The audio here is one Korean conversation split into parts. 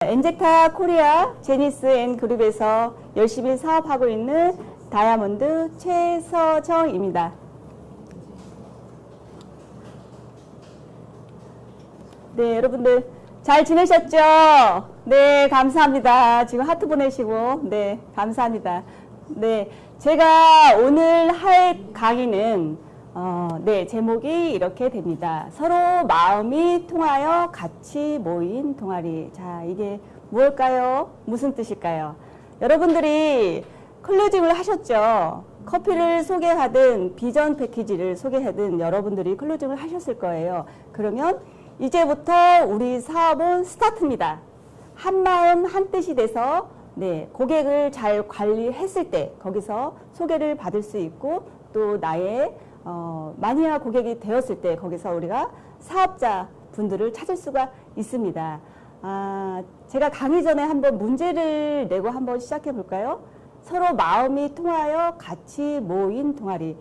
엔젝타 코리아 제니스 앤 그룹에서 열심히 사업하고 있는 다이아몬드 최서정입니다. 네, 여러분들 잘 지내셨죠? 네, 감사합니다. 지금 하트 보내시고, 네, 감사합니다. 네, 제가 오늘 할 강의는 제목이 이렇게 됩니다. 서로 마음이 통하여 같이 모인 동아리. 자, 이게 무엇일까요? 무슨 뜻일까요? 여러분들이 클로징을 하셨죠? 커피를 소개하든 비전 패키지를 소개하든 여러분들이 클로징을 하셨을 거예요. 그러면 이제부터 우리 사업은 스타트입니다. 한 마음 한 뜻이 돼서 고객을 잘 관리했을 때 거기서 소개를 받을 수 있고 또 나의 마니아 고객이 되었을 때 거기서 우리가 사업자 분들을 찾을 수가 있습니다. 제가 강의 전에 한번 문제를 내고 한번 시작해 볼까요? 서로 마음이 통하여 같이 모인 동아리.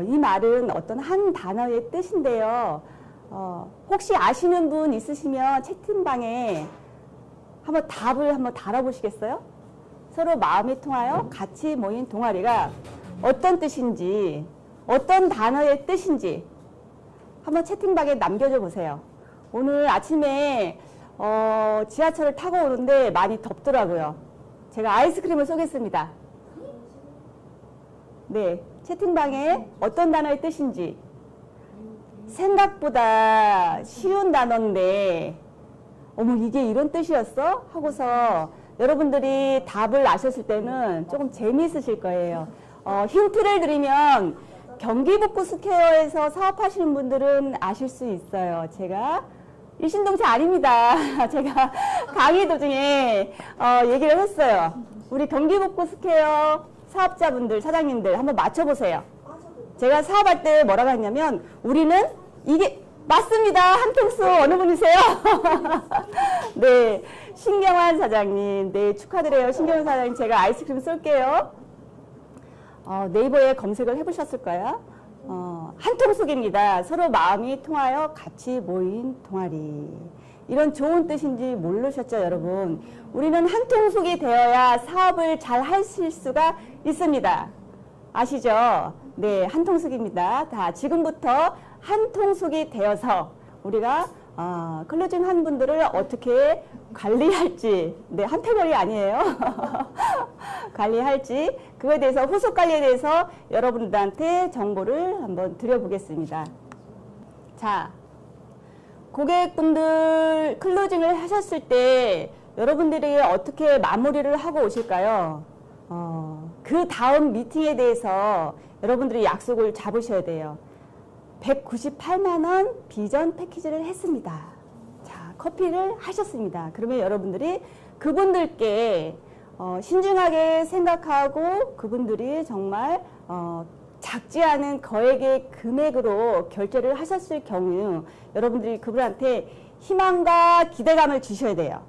이 말은 어떤 한 단어의 뜻인데요. 혹시 아시는 분 있으시면 채팅방에 한번 답을 한번 달아보시겠어요? 서로 마음이 통하여 같이 모인 동아리가 어떤 뜻인지, 어떤 단어의 뜻인지 한번 채팅방에 남겨줘 보세요. 오늘 아침에 지하철을 타고 오는데 많이 덥더라고요. 제가 아이스크림을 쏘겠습니다. 네, 채팅방에 어떤 단어의 뜻인지. 생각보다 쉬운 단어인데 어머 이게 이런 뜻이었어? 하고서 여러분들이 답을 아셨을 때는 조금 재미있으실 거예요. 힌트를 드리면 경기북부 스퀘어에서 사업하시는 분들은 아실 수 있어요. 제가 일신동체 아닙니다. 제가 강의 도중에 얘기를 했어요. 우리 경기북부 스퀘어 사업자분들, 사장님들 한번 맞춰보세요. 제가 사업할 때 뭐라고 했냐면 우리는 이게 맞습니다. 한통수 어느 분이세요? 네, 신경환 사장님. 네, 축하드려요. 신경환 사장님 제가 아이스크림 쏠게요. 네이버에 검색을 해보셨을 거예요. 한통속입니다. 서로 마음이 통하여 같이 모인 동아리. 이런 좋은 뜻인지 모르셨죠, 여러분? 우리는 한통속이 되어야 사업을 잘 하실 수가 있습니다. 아시죠? 네, 한통속입니다. 다 지금부터 한통속이 되어서 우리가 클로징 한 분들을 어떻게 관리할지, 네, 한태벌이 아니에요. 관리할지, 그거에 대해서 후속 관리에 대해서 여러분들한테 정보를 한번 드려보겠습니다. 자, 고객분들 클로징을 하셨을 때 여러분들이 어떻게 마무리를 하고 오실까요? 그 다음 미팅에 대해서 여러분들이 약속을 잡으셔야 돼요. 198만원 비전 패키지를 했습니다. 자, 커피를 하셨습니다. 그러면 여러분들이 그분들께 신중하게 생각하고 그분들이 정말 작지 않은 거액의 금액으로 결제를 하셨을 경우 여러분들이 그분한테 희망과 기대감을 주셔야 돼요.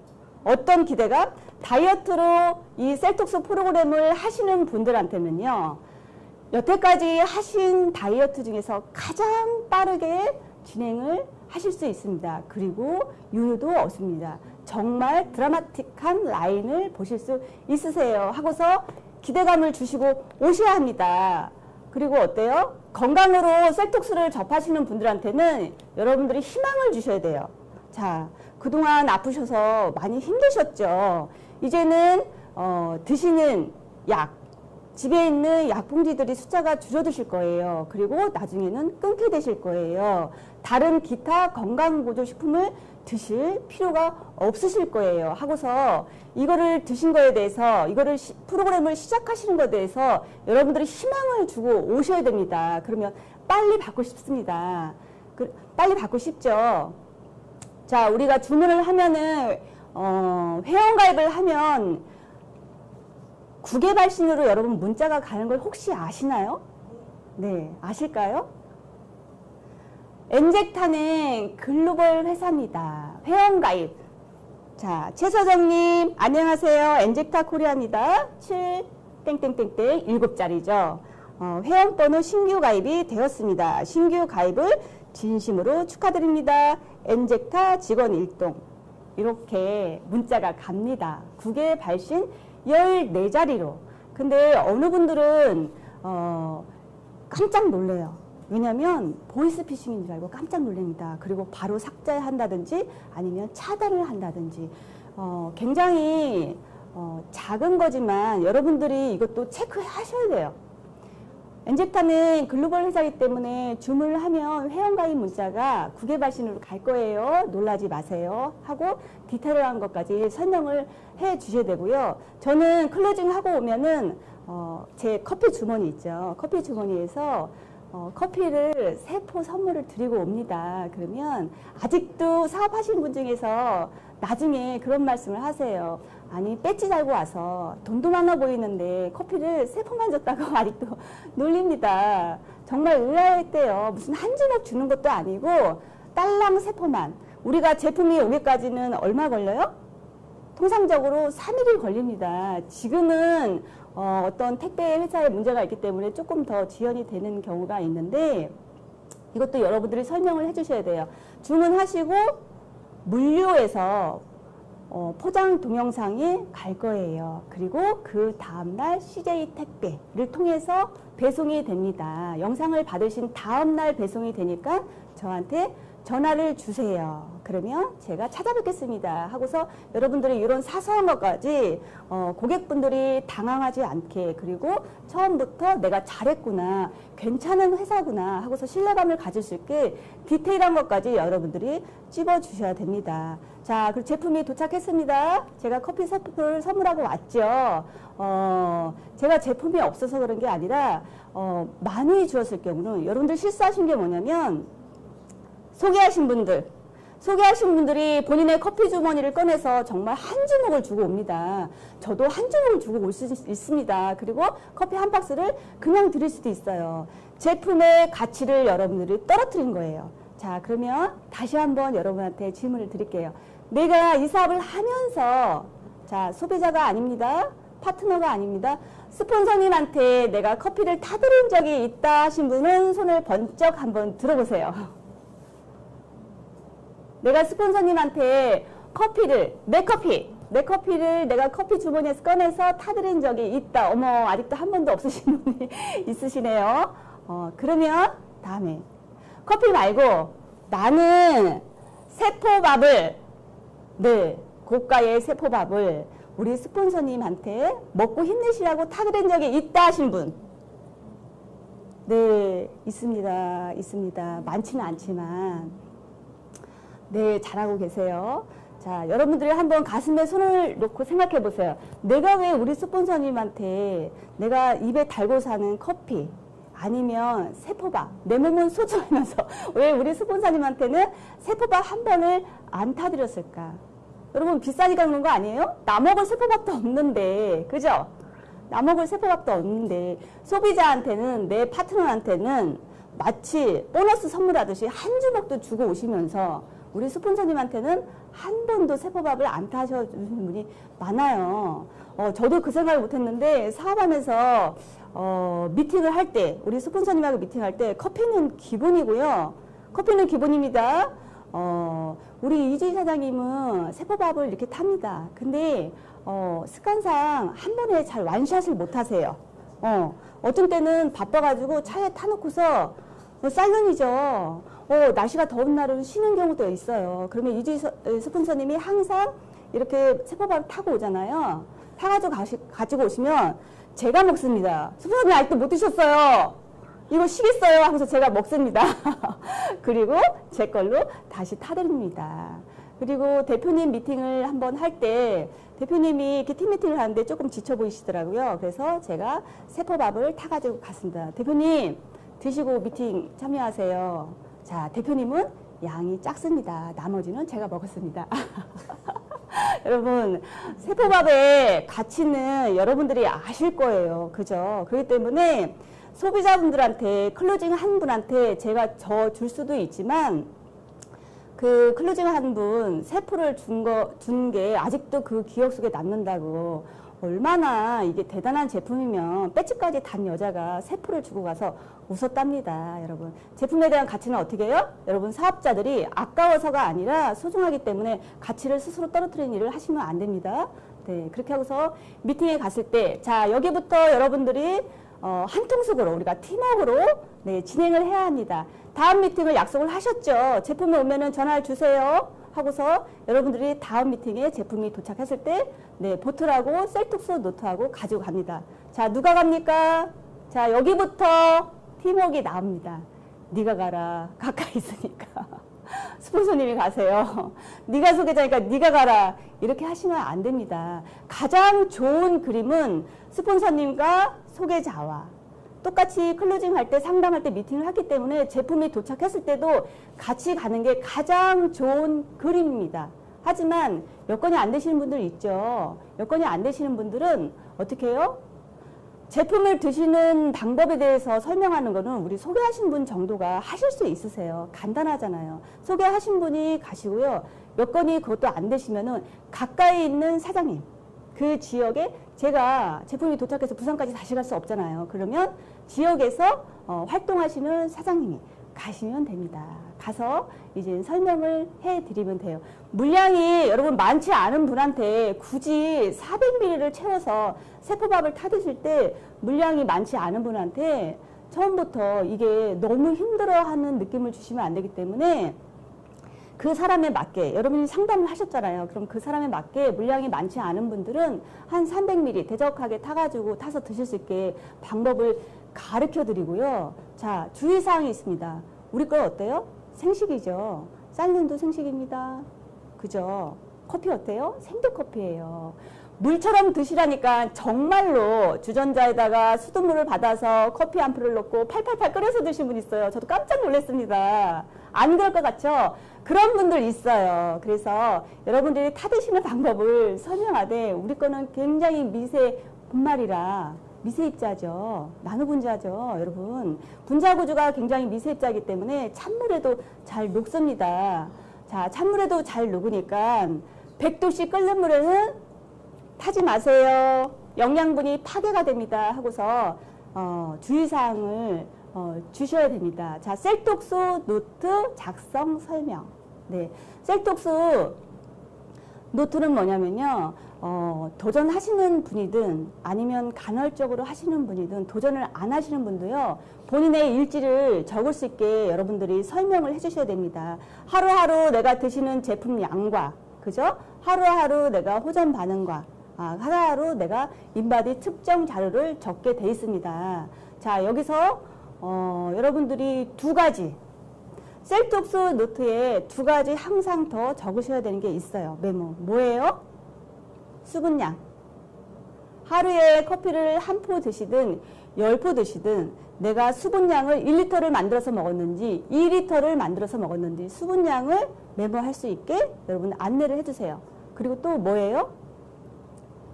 어떤 기대감? 다이어트로 이 셀톡스 프로그램을 하시는 분들한테는요. 여태까지 하신 다이어트 중에서 가장 빠르게 진행을 하실 수 있습니다. 그리고 유효도 없습니다. 정말 드라마틱한 라인을 보실 수 있으세요. 하고서 기대감을 주시고 오셔야 합니다. 그리고 어때요? 건강으로 셀톡스를 접하시는 분들한테는 여러분들이 희망을 주셔야 돼요. 자, 그동안 아프셔서 많이 힘드셨죠? 이제는 드시는 약, 집에 있는 약봉지들이 숫자가 줄어드실 거예요. 그리고 나중에는 끊게 되실 거예요. 다른 기타 건강보조식품을 드실 필요가 없으실 거예요. 하고서 이거를 드신 거에 대해서 이거를 프로그램을 시작하시는 것에 대해서 여러분들이 희망을 주고 오셔야 됩니다. 그러면 빨리 받고 싶습니다. 빨리 받고 싶죠. 자, 우리가 주문을 하면은 회원가입을 하면 구개발신으로 여러분 문자가 가는 걸 혹시 아시나요? 네, 아실까요? 엔젝타는 글로벌 회사입니다. 회원가입. 자, 최서정님 안녕하세요. 엔젝타 코리아입니다. 7 땡땡땡땡 7자리죠. 회원번호 신규 가입이 되었습니다. 신규 가입을 진심으로 축하드립니다. 엔젝타 직원 일동. 이렇게 문자가 갑니다. 국외 발신 14자리로. 근데 어느 분들은 깜짝 놀래요. 왜냐면 보이스피싱인 줄 알고 깜짝 놀랍니다. 그리고 바로 삭제한다든지 아니면 차단을 한다든지 굉장히 작은 거지만 여러분들이 이것도 체크하셔야 돼요. 엔젝타는 글로벌 회사이기 때문에 주문을 하면 회원가입 문자가 국외 발신으로 갈 거예요. 놀라지 마세요. 하고 디테일한 것까지 설명을 해 주셔야 되고요. 저는 클로징 하고 오면은 제 커피 주머니 있죠. 커피 주머니에서 커피를 3포 선물을 드리고 옵니다. 그러면 아직도 사업하시는 분 중에서 나중에 그런 말씀을 하세요. 아니 배지 달고 와서 돈도 많아 보이는데 커피를 3포만 줬다고 아직도 놀립니다. 정말 의아했대요. 무슨 한 주먹 주는 것도 아니고 딸랑 3포만. 우리가 제품이 오기까지는 얼마 걸려요? 통상적으로 3일이 걸립니다. 지금은 어떤 택배 회사에 문제가 있기 때문에 조금 더 지연이 되는 경우가 있는데 이것도 여러분들이 설명을 해주셔야 돼요. 주문하시고 물류에서 포장 동영상이 갈 거예요. 그리고 그 다음날 CJ 택배를 통해서 배송이 됩니다. 영상을 받으신 다음날 배송이 되니까 저한테 전화를 주세요. 그러면 제가 찾아뵙겠습니다. 하고서 여러분들이 이런 사소한 것까지 고객분들이 당황하지 않게 그리고 처음부터 내가 잘했구나, 괜찮은 회사구나 하고서 신뢰감을 가질 수 있게 디테일한 것까지 여러분들이 찝어주셔야 됩니다. 자, 그리고 제품이 도착했습니다. 제가 커피 세포를 선물하고 왔죠. 제가 제품이 없어서 그런 게 아니라 많이 주었을 경우는 여러분들 실수하신 게 뭐냐면 소개하신 분들이 본인의 커피 주머니를 꺼내서 정말 한 주먹을 주고 옵니다. 저도 한 주먹을 주고 올 수 있습니다. 그리고 커피 한 박스를 그냥 드릴 수도 있어요. 제품의 가치를 여러분들이 떨어뜨린 거예요. 자, 그러면 다시 한번 여러분한테 질문을 드릴게요. 내가 이 사업을 하면서 자, 소비자가 아닙니다. 파트너가 아닙니다. 스폰서님한테 내가 커피를 타드린 적이 있다 하신 분은 손을 번쩍 한번 들어보세요. 내가 스폰서님한테 내 커피를 내가 커피 주머니에서 꺼내서 타드린 적이 있다. 어머, 아직도 한 번도 없으신 분이 있으시네요. 그러면 다음에 커피 말고 나는 세포밥을 고가의 세포밥을 우리 스폰서님한테 먹고 힘내시라고 타드린 적이 있다 하신 분. 네, 있습니다. 많지는 않지만 네, 잘하고 계세요. 자, 여러분들이 한번 가슴에 손을 놓고 생각해 보세요. 내가 왜 우리 스폰서님한테 내가 입에 달고 사는 커피 아니면 세포밥, 내 몸은 소중하면서 왜 우리 스폰서님한테는 세포밥 한 번을 안 타드렸을까? 여러분 비싸니까 그런 거 아니에요? 나 먹을 세포밥도 없는데, 그죠? 나 먹을 세포밥도 없는데 소비자한테는, 내 파트너한테는 마치 보너스 선물하듯이 한 주먹도 주고 오시면서 우리 스폰서님한테는 한 번도 세포밥을 안 타셔주시는 분이 많아요. 저도 그 생각을 못했는데 사업하면서 미팅을 할 때, 우리 스폰서님하고 미팅할 때 커피는 기본이고요. 커피는 기본입니다. 우리 이주희 사장님은 세포밥을 이렇게 탑니다. 근데 습관상 한 번에 잘 완샷을 못 하세요. 어떤 때는 바빠가지고 차에 타놓고서 사이렌이죠. 날씨가 더운 날은 쉬는 경우도 있어요. 그러면 이주희 스폰서님이 항상 이렇게 세포밥을 타고 오잖아요. 타가지고 오시면 제가 먹습니다. 스폰서님 아직도 못 드셨어요. 이거 시겠어요 하면서 제가 먹습니다. 그리고 제 걸로 다시 타드립니다. 그리고 대표님 미팅을 한번 할 때 대표님이 이렇게 팀 미팅을 하는데 조금 지쳐 보이시더라고요. 그래서 제가 세포밥을 타가지고 갔습니다. 대표님 드시고 미팅 참여하세요. 자, 대표님은 양이 작습니다. 나머지는 제가 먹었습니다. 여러분, 세포밥의 가치는 여러분들이 아실 거예요. 그죠? 그렇기 때문에 소비자분들한테, 클로징 한 분한테 제가 줄 수도 있지만 그 클로징 한 분 세포를 준 게 아직도 그 기억 속에 남는다고 얼마나 이게 대단한 제품이면 배지까지 단 여자가 세포를 주고 가서 웃었답니다. 여러분, 제품에 대한 가치는 어떻게 해요? 여러분, 사업자들이 아까워서가 아니라 소중하기 때문에 가치를 스스로 떨어뜨리는 일을 하시면 안 됩니다. 네, 그렇게 하고서 미팅에 갔을 때, 자, 여기부터 여러분들이 한 통속으로 우리가 팀워크로 네, 진행을 해야 합니다. 다음 미팅을 약속을 하셨죠. 제품이 오면은 전화를 주세요 하고서 여러분들이 다음 미팅에 제품이 도착했을 때 네, 보트라고 셀톡스 노트하고 가지고 갑니다. 자, 누가 갑니까? 자, 여기부터 팀워크가 나옵니다. 네가 가라. 가까이 있으니까. 스폰서님이 가세요. 네가 소개자니까 네가 가라. 이렇게 하시면 안 됩니다. 가장 좋은 그림은 스폰서님과 소개자와 똑같이 클로징 할 때, 상담할 때 미팅을 하기 때문에 제품이 도착했을 때도 같이 가는 게 가장 좋은 그림입니다. 하지만 여건이 안 되시는 분들 있죠. 여건이 안 되시는 분들은 어떻게 해요? 제품을 드시는 방법에 대해서 설명하는 거는 우리 소개하신 분 정도가 하실 수 있으세요. 간단하잖아요. 소개하신 분이 가시고요. 여건이 그것도 안 되시면은 가까이 있는 사장님, 그 지역에 제가 제품이 도착해서 부산까지 다시 갈 수 없잖아요. 그러면 지역에서 활동하시는 사장님이 가시면 됩니다. 가서 이제 설명을 해드리면 돼요. 물량이 여러분 많지 않은 분한테 굳이 400ml를 채워서 세포밥을 타드실 때 물량이 많지 않은 분한테 처음부터 이게 너무 힘들어하는 느낌을 주시면 안 되기 때문에 그 사람에 맞게 여러분이 상담을 하셨잖아요. 그럼 그 사람에 맞게 물량이 많지 않은 분들은 한 300ml 대적하게 타서 드실 수 있게 방법을 가르쳐 드리고요. 자, 주의사항이 있습니다. 우리 거 어때요? 생식이죠. 쌀눈도 생식입니다. 그죠? 커피 어때요? 생두커피예요. 물처럼 드시라니까 정말로 주전자에다가 수돗물을 받아서 커피 한 풀을 넣고 팔팔팔 끓여서 드신 분 있어요. 저도 깜짝 놀랐습니다. 안 그럴 것 같죠? 그런 분들 있어요. 그래서 여러분들이 타드시는 방법을 설명하되 우리 거는 굉장히 미세 분말이라 미세입자죠. 나노분자죠. 여러분. 분자 구조가 굉장히 미세입자이기 때문에 찬물에도 잘 녹습니다. 자, 찬물에도 잘 녹으니까 100도씨 끓는 물에는 타지 마세요. 영양분이 파괴가 됩니다. 하고서 주의사항을 주셔야 됩니다. 자, 셀톡스 노트 작성 설명. 네, 셀톡스 노트는 뭐냐면요. 도전하시는 분이든 아니면 간헐적으로 하시는 분이든 도전을 안 하시는 분도요. 본인의 일지를 적을 수 있게 여러분들이 설명을 해주셔야 됩니다. 하루하루 내가 드시는 제품 양과 그죠? 하루하루 내가 호전 반응과 하루하루 내가 인바디 특정 자료를 적게 돼 있습니다. 자, 여기서 여러분들이 두 가지 셀톡스 노트에 두 가지 항상 더 적으셔야 되는 게 있어요. 메모. 뭐예요? 수분량. 하루에 커피를 한 포 드시든 10포 드시든 내가 수분량을 1리터를 만들어서 먹었는지 2리터를 만들어서 먹었는지 수분량을 메모할 수 있게 여러분 안내를 해주세요. 그리고 또 뭐예요?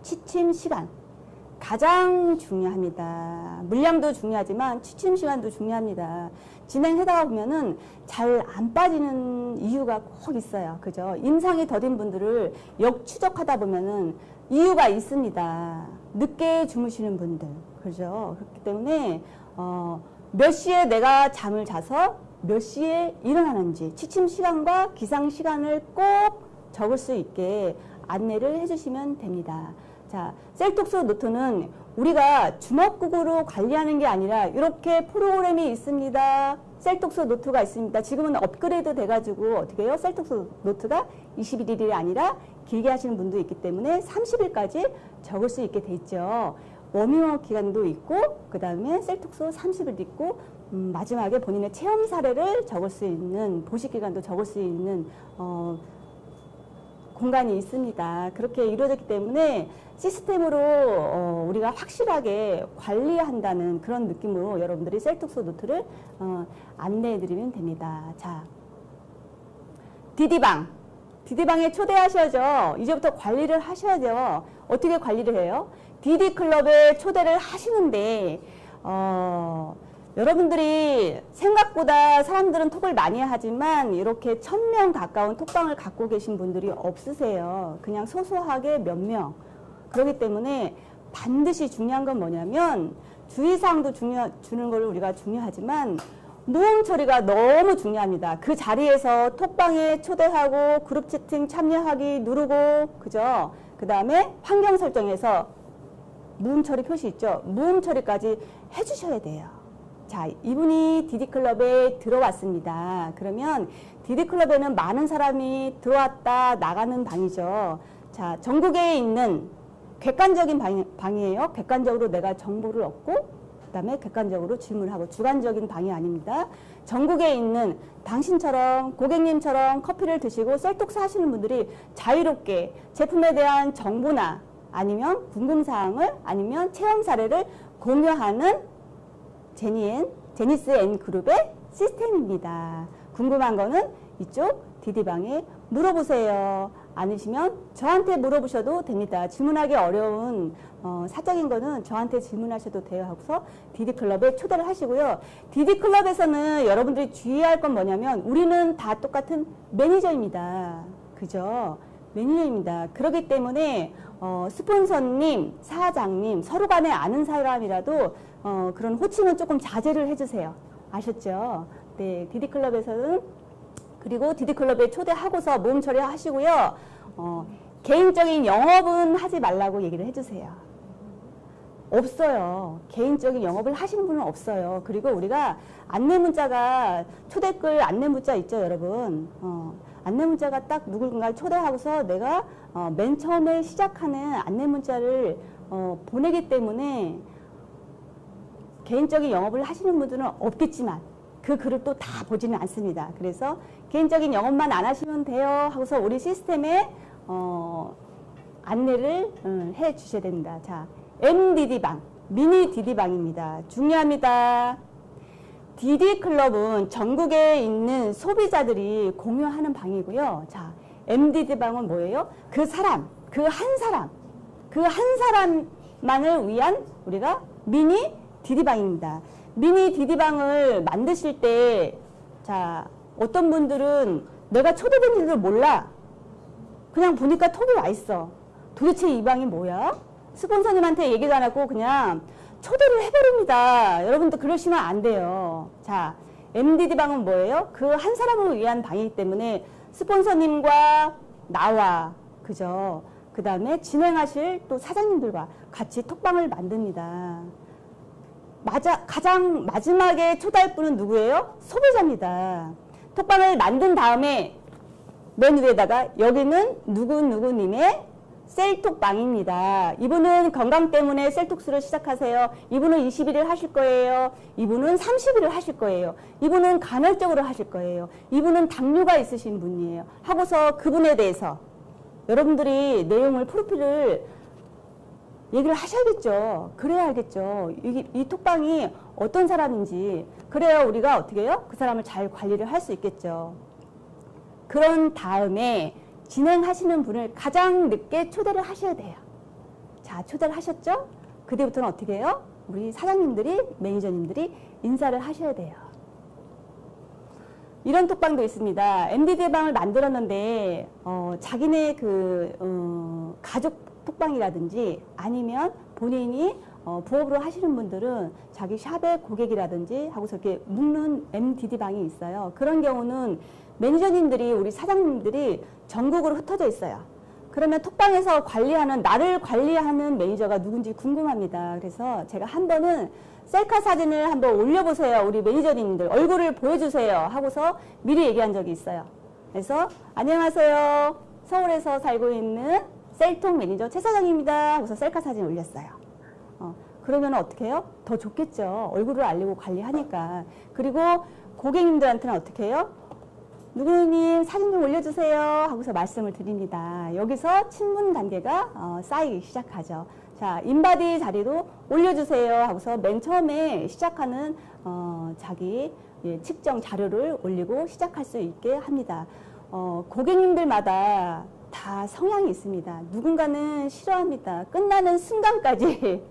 취침 시간. 가장 중요합니다. 물량도 중요하지만 취침 시간도 중요합니다. 진행하다가 보면은 잘 안 빠지는 이유가 꼭 있어요. 그죠? 임상이 더딘 분들을 역추적하다 보면은 이유가 있습니다. 늦게 주무시는 분들. 그죠? 그렇기 때문에, 몇 시에 내가 잠을 자서 몇 시에 일어나는지 취침 시간과 기상 시간을 꼭 적을 수 있게 안내를 해주시면 됩니다. 자, 셀톡스 노트는 우리가 주먹구구로 관리하는 게 아니라 이렇게 프로그램이 있습니다. 셀톡스 노트가 있습니다. 지금은 업그레이드 돼가지고 어떻게 해요? 셀톡스 노트가 21일이 아니라 길게 하시는 분도 있기 때문에 30일까지 적을 수 있게 돼 있죠. 워밍업 기간도 있고 그 다음에 셀톡스 30일도 있고 마지막에 본인의 체험 사례를 적을 수 있는 보식 기간도 적을 수 있는 공간이 있습니다. 그렇게 이루어졌기 때문에 시스템으로 우리가 확실하게 관리한다는 그런 느낌으로 여러분들이 셀톡스 노트를 안내해 드리면 됩니다. 자, 디디방. 디디방에 초대하셔야죠. 이제부터 관리를 하셔야죠. 어떻게 관리를 해요? 디디클럽에 초대를 하시는데 여러분들이 생각보다 사람들은 톡을 많이 하지만 이렇게 1000명 가까운 톡방을 갖고 계신 분들이 없으세요. 그냥 소소하게 몇 명. 그렇기 때문에 반드시 중요한 건 뭐냐면 주의사항도 주는 걸 우리가 중요하지만 모음 처리가 너무 중요합니다. 그 자리에서 톡방에 초대하고 그룹 채팅 참여하기 누르고 그죠? 그 다음에 환경 설정에서 모음 처리 표시 있죠? 모음 처리까지 해주셔야 돼요. 자, 이분이 디디클럽에 들어왔습니다. 그러면 디디클럽에는 많은 사람이 들어왔다 나가는 방이죠. 자, 전국에 있는 객관적인 방이에요. 객관적으로 내가 정보를 얻고 그 다음에 객관적으로 질문하고 주관적인 방이 아닙니다. 전국에 있는 당신처럼 고객님처럼 커피를 드시고 셀톡스 하시는 분들이 자유롭게 제품에 대한 정보나 아니면 궁금사항을 아니면 체험 사례를 공유하는 제니스 N 그룹의 시스템입니다. 궁금한 거는 이쪽 디디방에 물어보세요. 아니시면 저한테 물어보셔도 됩니다. 질문하기 어려운 사적인 거는 저한테 질문하셔도 돼요 하고서 디디클럽에 초대를 하시고요. 디디클럽에서는 여러분들이 주의할 건 뭐냐면 우리는 다 똑같은 매니저입니다. 그죠? 매니저입니다. 그렇기 때문에 스폰서님, 사장님 서로 간에 아는 사람이라도 그런 호칭은 조금 자제를 해주세요. 아셨죠? 네, 디디클럽에서는 그리고 디디클럽에 초대하고서 모음 처리하시고요. 개인적인 영업은 하지 말라고 얘기를 해주세요. 없어요. 개인적인 영업을 하시는 분은 없어요. 그리고 우리가 안내 문자가 초대글 안내 문자 있죠, 여러분. 안내 문자가 딱 누군가를 초대하고서 내가 맨 처음에 시작하는 안내 문자를 보내기 때문에 개인적인 영업을 하시는 분들은 없겠지만 그 글을 또 다 보지는 않습니다. 그래서 개인적인 영업만 안 하시면 돼요 하고서 우리 시스템에 안내를 해 주셔야 됩니다. 자, MDD방, 미니 DD방입니다. 중요합니다. DD클럽은 전국에 있는 소비자들이 공유하는 방이고요. 자, MDD방은 뭐예요? 그 한 사람만을 위한 우리가 미니 DD방입니다. 미니 DD방을 만드실 때, 자, 어떤 분들은 내가 초대된지도 몰라. 그냥 보니까 톡이 와 있어. 도대체 이 방이 뭐야? 스폰서님한테 얘기도 안 하고 그냥 초대를 해버립니다. 여러분도 그러시면 안 돼요. 자, MDD방은 뭐예요? 그 한 사람을 위한 방이기 때문에 스폰서님과 나와, 그죠? 그 다음에 진행하실 또 사장님들과 같이 톡방을 만듭니다. 가장 마지막에 초대할 분은 누구예요? 소비자입니다. 톡방을 만든 다음에 맨 위에다가 여기는 누구누구님의 셀톡방입니다. 이분은 건강 때문에 셀톡스를 시작하세요. 이분은 21일 하실 거예요. 이분은 30일을 하실 거예요. 이분은 간헐적으로 하실 거예요. 이분은 당뇨가 있으신 분이에요. 하고서 그분에 대해서 여러분들이 내용을 프로필을 얘기를 하셔야겠죠. 그래야 알겠죠. 이 톡방이 어떤 사람인지. 그래야 우리가 어떻게 해요? 그 사람을 잘 관리를 할 수 있겠죠. 그런 다음에 진행하시는 분을 가장 늦게 초대를 하셔야 돼요. 자, 초대를 하셨죠? 그 뒤부터는 어떻게 해요? 우리 사장님들이, 매니저님들이 인사를 하셔야 돼요. 이런 톡방도 있습니다. MDD방을 만들었는데 자기네 가족 톡방이라든지 아니면 본인이 부업으로 하시는 분들은 자기 샵의 고객이라든지 하고서 이렇게 묶는 MDD방이 있어요. 그런 경우는 매니저님들이, 우리 사장님들이 전국으로 흩어져 있어요. 그러면 톡방에서 나를 관리하는 매니저가 누군지 궁금합니다. 그래서 제가 한 번은 셀카 사진을 한번 올려보세요. 우리 매니저님들 얼굴을 보여주세요 하고서 미리 얘기한 적이 있어요. 그래서 안녕하세요. 서울에서 살고 있는 셀톡 매니저 최 사장입니다 하고서 셀카 사진 올렸어요. 그러면 어떻게 해요? 더 좋겠죠. 얼굴을 알리고 관리하니까. 그리고 고객님들한테는 어떻게 해요? 누구님 사진 좀 올려주세요 하고서 말씀을 드립니다. 여기서 친분 관계가 쌓이기 시작하죠. 자, 인바디 자리도 올려주세요 하고서 맨 처음에 시작하는 자기 측정 자료를 올리고 시작할 수 있게 합니다. 고객님들마다 다 성향이 있습니다. 누군가는 싫어합니다. 끝나는 순간까지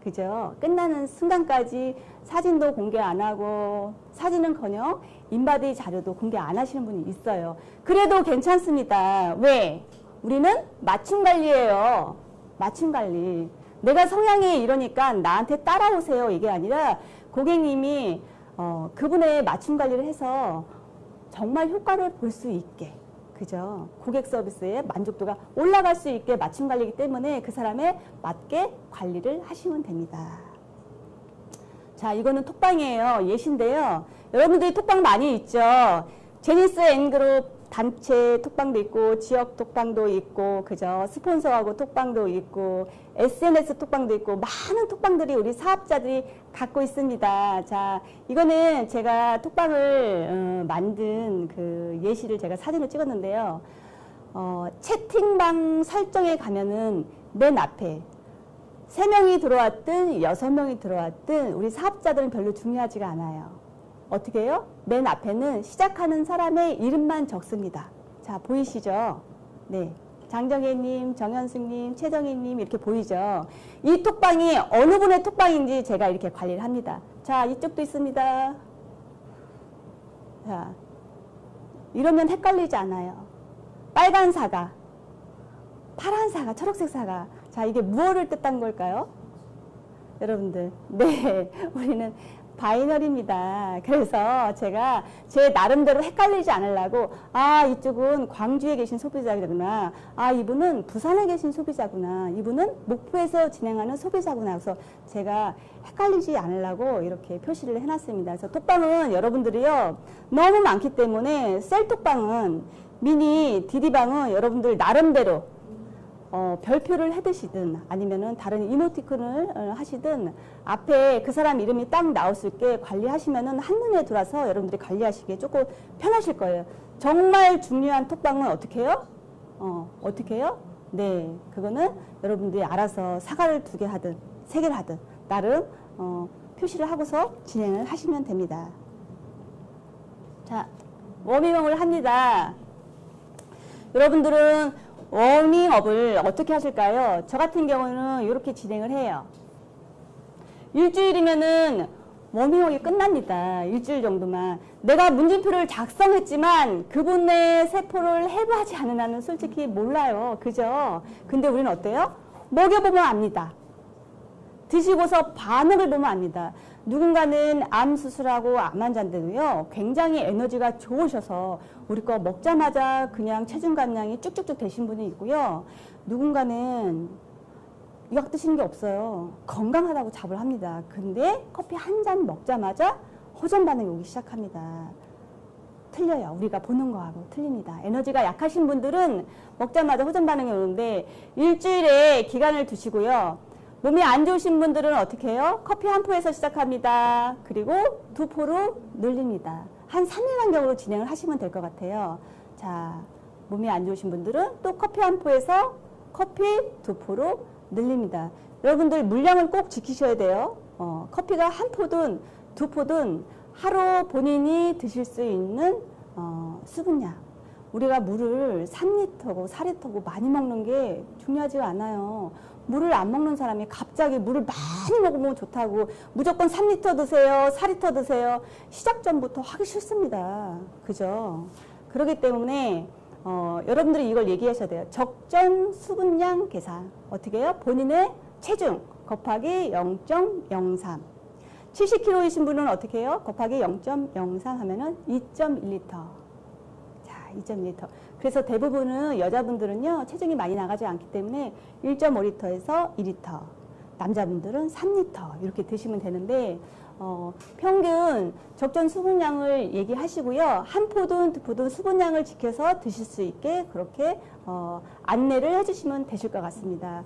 그죠? 끝나는 순간까지 사진도 공개 안 하고 사진은커녕 인바디 자료도 공개 안 하시는 분이 있어요. 그래도 괜찮습니다. 왜? 우리는 맞춤 관리예요. 맞춤 관리. 내가 성향이 이러니까 나한테 따라오세요. 이게 아니라 고객님이 그분의 맞춤 관리를 해서 정말 효과를 볼 수 있게, 그죠? 고객 서비스의 만족도가 올라갈 수 있게 맞춤 관리이기 때문에 그 사람에 맞게 관리를 하시면 됩니다. 자, 이거는 톡방이에요. 예시인데요. 여러분들이 톡방 많이 있죠? 제니스 N그룹 단체 톡방도 있고, 지역 톡방도 있고, 그죠? 스폰서하고 톡방도 있고, SNS 톡방도 있고, 많은 톡방들이 우리 사업자들이 갖고 있습니다. 자, 이거는 제가 톡방을 만든 그 예시를 제가 사진을 찍었는데요. 채팅방 설정에 가면은 맨 앞에 3명이 들어왔든 6명이 들어왔든 우리 사업자들은 별로 중요하지가 않아요. 어떻게 해요? 맨 앞에는 시작하는 사람의 이름만 적습니다. 자, 보이시죠? 네. 장정혜님, 정현숙님, 최정희님 이렇게 보이죠? 이 톡방이 어느 분의 톡방인지 제가 이렇게 관리를 합니다. 자, 이쪽도 있습니다. 자, 이러면 헷갈리지 않아요. 빨간 사과, 파란 사과, 초록색 사과. 자, 이게 무엇을 뜻한 걸까요? 여러분들, 네, 우리는 바이너리입니다. 그래서 제가 제 나름대로 헷갈리지 않으려고, 아, 이쪽은 광주에 계신 소비자구나, 아, 이분은 부산에 계신 소비자구나, 이분은 목포에서 진행하는 소비자구나. 그래서 제가 헷갈리지 않으려고 이렇게 표시를 해놨습니다. 그래서 톡방은 여러분들이요, 너무 많기 때문에 셀톡방은, 미니 디디방은 여러분들 나름대로 별표를 해두시든 아니면은 다른 이모티콘을 하시든 앞에 그 사람 이름이 딱 나올 수 있게 관리하시면은 한눈에 들어와서 여러분들이 관리하시기에 조금 편하실 거예요. 정말 중요한 톡방은 어떻게 해요? 어떻게 해요? 네, 그거는 여러분들이 알아서 사과를 2개 하든 3개를 하든 나름 표시를 하고서 진행을 하시면 됩니다. 자, 워밍업을 합니다. 여러분들은 워밍업을 어떻게 하실까요? 저 같은 경우는 이렇게 진행을 해요. 일주일이면은 워밍업이 끝납니다. 일주일 정도만. 내가 문진표를 작성했지만 그분의 세포를 해부하지 않은 한은 솔직히 몰라요. 그죠? 근데 우리는 어때요? 먹여보면 압니다. 드시고서 반응을 보면 압니다. 누군가는 암 수술하고 암 환자인데도요, 굉장히 에너지가 좋으셔서 우리 거 먹자마자 그냥 체중 감량이 쭉쭉쭉 되신 분이 있고요. 누군가는 약 드시는 게 없어요. 건강하다고 잡을 합니다. 근데 커피 한 잔 먹자마자 호전 반응이 오기 시작합니다. 틀려요. 우리가 보는 거하고 틀립니다. 에너지가 약하신 분들은 먹자마자 호전 반응이 오는데 일주일에 기간을 두시고요. 몸이 안 좋으신 분들은 어떻게 해요? 커피 한 포에서 시작합니다. 그리고 2포로 늘립니다. 한 3일 간격으로 진행을 하시면 될 것 같아요. 자, 몸이 안 좋으신 분들은 또 커피 한 포에서 커피 2포로 늘립니다. 여러분들 물량을 꼭 지키셔야 돼요. 커피가 한 포든 2포든 하루 본인이 드실 수 있는 수분량. 우리가 물을 3리터고 4리터고 많이 먹는 게 중요하지가 않아요. 물을 안 먹는 사람이 갑자기 물을 많이 먹으면 좋다고 무조건 3리터 드세요, 4리터 드세요. 시작 전부터 하기 싫습니다. 그죠? 그렇기 때문에 여러분들이 이걸 얘기하셔야 돼요. 적정 수분량 계산. 어떻게 해요? 본인의 체중 곱하기 0.03. 70kg이신 분은 어떻게 해요? 곱하기 0.03 하면은 2.1리터. 2.1리터. 그래서 대부분은 여자분들은요, 체중이 많이 나가지 않기 때문에 1.5리터에서 2리터. 남자분들은 3리터. 이렇게 드시면 되는데, 평균 적정 수분량을 얘기하시고요. 한 포든 2포든 수분량을 지켜서 드실 수 있게 그렇게 안내를 해주시면 되실 것 같습니다.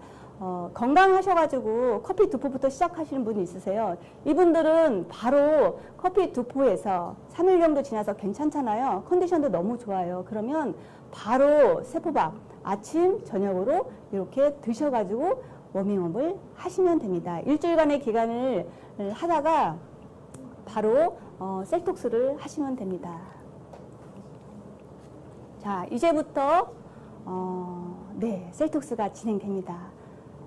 건강하셔가지고 커피 2포부터 시작하시는 분이 있으세요. 이분들은 바로 커피 2포에서 3일 정도 지나서 괜찮잖아요. 컨디션도 너무 좋아요. 그러면 바로 세포밥 아침, 저녁으로 이렇게 드셔가지고 워밍업을 하시면 됩니다. 일주일간의 기간을 하다가 바로 셀톡스를 하시면 됩니다. 자, 이제부터 네, 셀톡스가 진행됩니다.